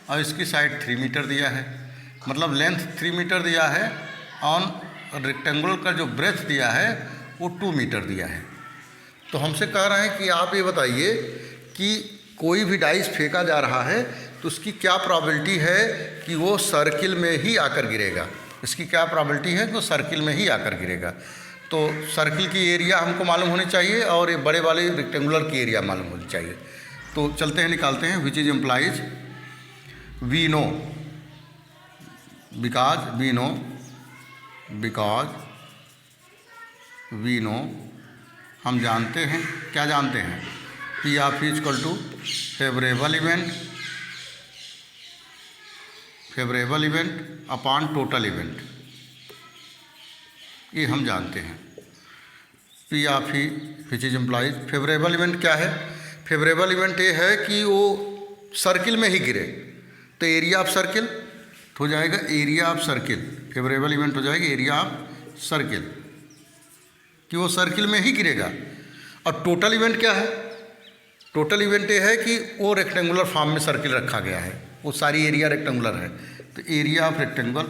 और इसकी साइड 3 मीटर दिया है, मतलब लेंथ 3 मीटर दिया है। ऑन रेक्टेंगुलर का जो ब्रेथ दिया है वो 2 मीटर दिया है। तो हमसे कह रहे हैं कि आप ये बताइए कि कोई भी डाइस फेंका जा रहा है तो उसकी क्या प्रोबेबिलिटी है कि वो सर्किल में ही आकर गिरेगा। इसकी क्या प्रोबेबिलिटी है कि वो सर्किल में ही आकर गिरेगा। तो सर्किल की एरिया हमको मालूम होनी चाहिए और ये बड़े वाले रेक्टेंगुलर की एरिया मालूम होनी चाहिए। तो चलते हैं निकालते हैं। Which is implies we know because we know हम जानते हैं, क्या जानते हैं? P of equal to favourable event upon total event, ये हम जानते हैं। P of E which is implies favourable event क्या है? फेवरेबल इवेंट ये है कि वो सर्किल में ही गिरे, तो एरिया ऑफ सर्किल हो जाएगा area of circle. Favourable event हो जाएगा एरिया ऑफ सर्किल, कि वो सर्किल में ही गिरेगा। और टोटल इवेंट क्या है? टोटल इवेंट ये है कि वो रेक्टेंगुलर फॉर्म में सर्किल रखा गया है, वो सारी एरिया रेक्टेंगुलर है। तो एरिया ऑफ रेक्टेंगल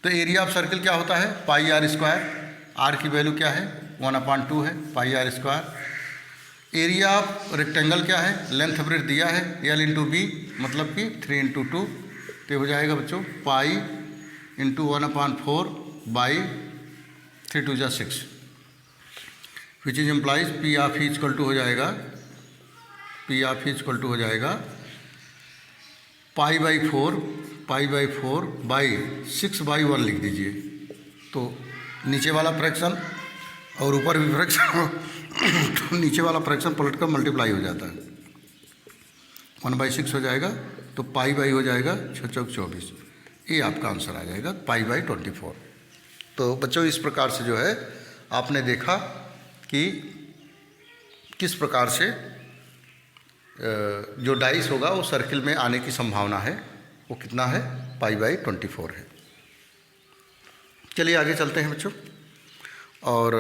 तो एरिया ऑफ सर्किल क्या होता है? Pi r square. आर की वैल्यू क्या है? 1/2 है, pi r square. Area of rectangle क्या है? लेंथ ब्रेथ दिया है L इंटू बी, मतलब कि 3 × 2, तो हो जाएगा बच्चों pi into 1/4 by 3 × 2 = 6, which is implies P of E equal to हो जाएगा पाई/4 बाई 6/1 लिख दीजिए। तो नीचे वाला फ्रैक्शन और ऊपर भी फ्रैक्शन हो तो नीचे वाला फ्रैक्शन पलट कर मल्टीप्लाई हो जाता है, 1/6 हो जाएगा। तो पाई हो जाएगा 6 × 24, ये आपका आंसर आ जाएगा पाई/24। तो बच्चों इस प्रकार से जो है आपने देखा कि किस प्रकार से जो डाइस होगा वो सर्किल में आने की संभावना है, वो कितना है? पाई/24 है। चलिए आगे चलते हैं बच्चों। और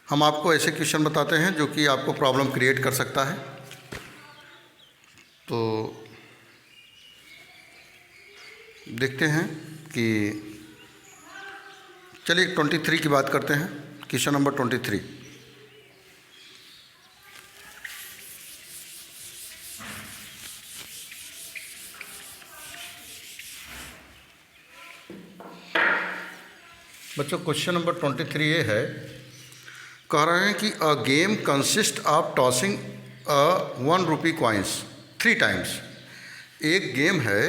हम आपको ऐसे क्वेश्चन बताते हैं जो कि आपको प्रॉब्लम क्रिएट कर सकता है। तो देखते हैं कि चलिए 23 की बात करते हैं। Question number 23। बच्चों क्वेश्चन नंबर 23 ये है, कह रहे हैं कि a game consist of tossing ₹1 coins 3 times. एक गेम है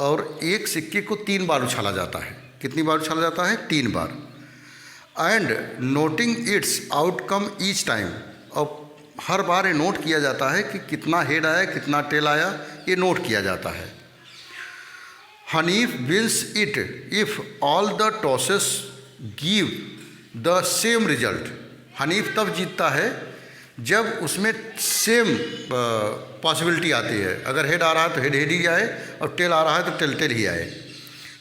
और एक सिक्के को 3 बार उछाला जाता है। कितनी बार उछाला जाता है? 3 बार। And noting its outcome each time, और हर बार ये नोट किया जाता है कि कितना हेड आया, कितना टेल आया, ये नोट किया जाता है। Hanif wins it if all the tosses give the same result. Hanif तब जीतता है जब उसमें सेम पॉसिबिलिटी आती है। अगर हेड आ रहा है तो हेड हेड ही आए, और टेल आ रहा है तो टेल टेल ही आए।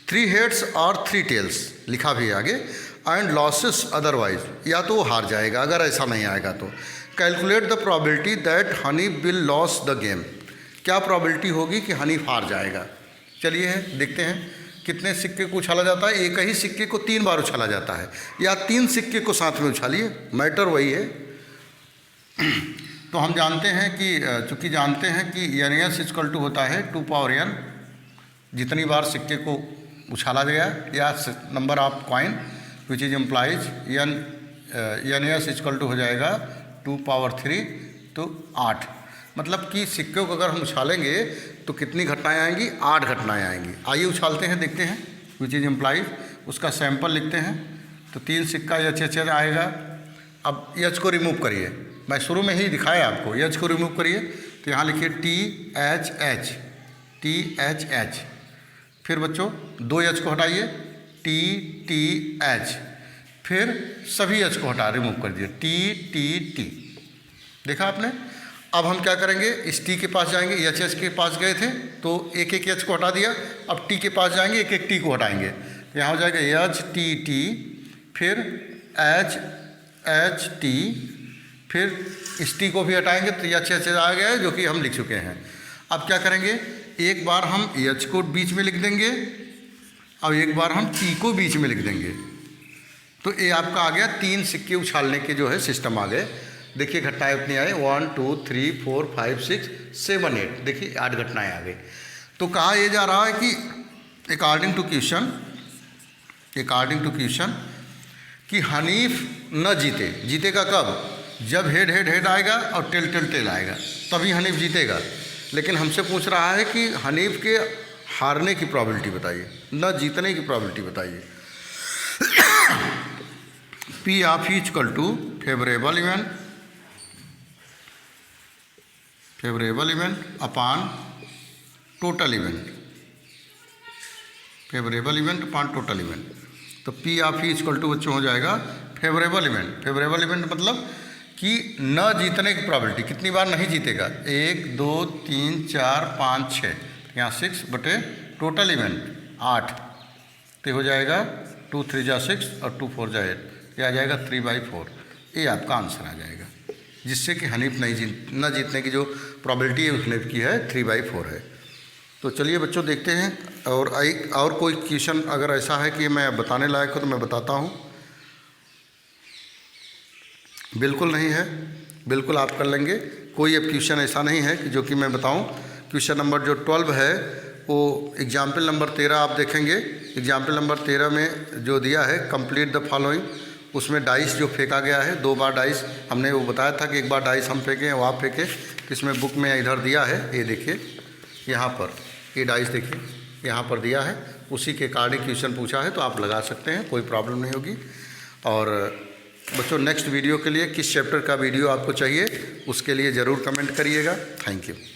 3 हेड्स और 3 टेल्स लिखा भी है आगे। एंड लॉसेस अदरवाइज, या तो वो हार जाएगा अगर ऐसा नहीं आएगा तो। Calculate the probability that Hanif will loss the game. क्या प्रोबेबिलिटी होगी कि हनीफ हार जाएगा? चलिए देखते हैं कितने सिक्के को उछाला जाता है। एक ही सिक्के को 3 बार उछाला जाता है, या 3 सिक्के को साथ में उछालिए, मैटर वही है। तो हम जानते हैं कि चूँकि जानते हैं कि n इक्वल टू होता है 2 पावर n, जितनी बार सिक्के को उछाला गया, या number of coin which is implies n equal to हो जाएगा 2 पावर 3, तो 8। मतलब कि सिक्के को अगर हम उछालेंगे तो कितनी घटनाएं आएंगी? 8 घटनाएं आएंगी। आइए उछालते हैं, देखते हैं विच इज इम्प्लाइज। उसका सैंपल लिखते हैं। तो 3 सिक्का एच आएगा। अब एच को रिमूव करिए, मैं शुरू में ही दिखाया आपको। एच को रिमूव करिए, तो यहाँ लिखिए TH। फिर बच्चों 2 एच को हटाइए, TH। फिर सभी एच को रिमूव कर दीजिए, T। देखा आपने? अब हम क्या करेंगे? इस टी के पास जाएंगे, एच के पास गए थे तो एक एच को हटा दिया। अब टी के पास जाएंगे, एक टी को हटाएंगे, तो यहाँ हो जाएगा T, फिर H T, फिर इस टी को भी हटाएंगे तो एच आ गया है, जो कि हम लिख चुके हैं। अब क्या करेंगे? एक बार हम एच को बीच में लिख देंगे, और एक बार हम टी को बीच में लिख देंगे। तो ये आपका आ गया 3 सिक्के उछालने के जो है सिस्टम आ गए। देखिए घटनाएं उतनी आए, 1 2 3 4 5 6 7 8। देखिए 8 घटनाएं आ गई। तो कहा यह जा रहा है कि अकॉर्डिंग टू क्वेश्चन कि हनीफ न जीतेगा कब? जब हेड आएगा और टेल आएगा, तभी हनीफ जीतेगा। लेकिन हमसे पूछ रहा है कि हनीफ के हारने की प्रोबेबिलिटी बताइए, न जीतने की प्रोबेबिलिटी बताइए। P of equal to favourable event upon total event. तो P ऑफ इक्वल टू बच्चों हो जाएगा फेवरेबल इवेंट मतलब कि न जीतने की प्रोबेबिलिटी। कितनी बार नहीं जीतेगा? 1 2 3 4 5 6, यहाँ 6 बटे टोटल इवेंट 8, तो हो जाएगा 2 3 जा 6 और 2 4 जा 8, ये आ जाएगा 3/4। ये आपका आंसर आ जाएगा, जिससे कि हनीफ न जीतने की जो प्रोबेबिलिटी है हनीफ की है 3/4 है। तो चलिए बच्चों देखते हैं। और कोई क्वेश्चन अगर ऐसा है कि मैं बताने लायक हो तो मैं बताता हूँ। बिल्कुल नहीं है, बिल्कुल आप कर लेंगे। कोई अब क्वेश्चन ऐसा नहीं है कि जो कि मैं बताऊँ। क्वेश्चन नंबर जो 12 है वो एग्जाम्पल नंबर 13 आप देखेंगे। एग्जाम्पल नंबर 13 में जो दिया है कंप्लीट द फॉलोइंग, उसमें डाइस जो फेंका गया है 2 बार डाइस, हमने वो बताया था कि एक बार डाइस हम फेंकें वो आप फेंकें। इसमें बुक में इधर दिया है, ये देखिए यहाँ पर, ये डाइस देखिए यहाँ पर दिया है, उसी के अकॉर्डिंग क्वेश्चन पूछा है, तो आप लगा सकते हैं, कोई प्रॉब्लम नहीं होगी। और बच्चों नेक्स्ट वीडियो के लिए किस चैप्टर का वीडियो आपको चाहिए उसके लिए ज़रूर कमेंट करिएगा। Thank you.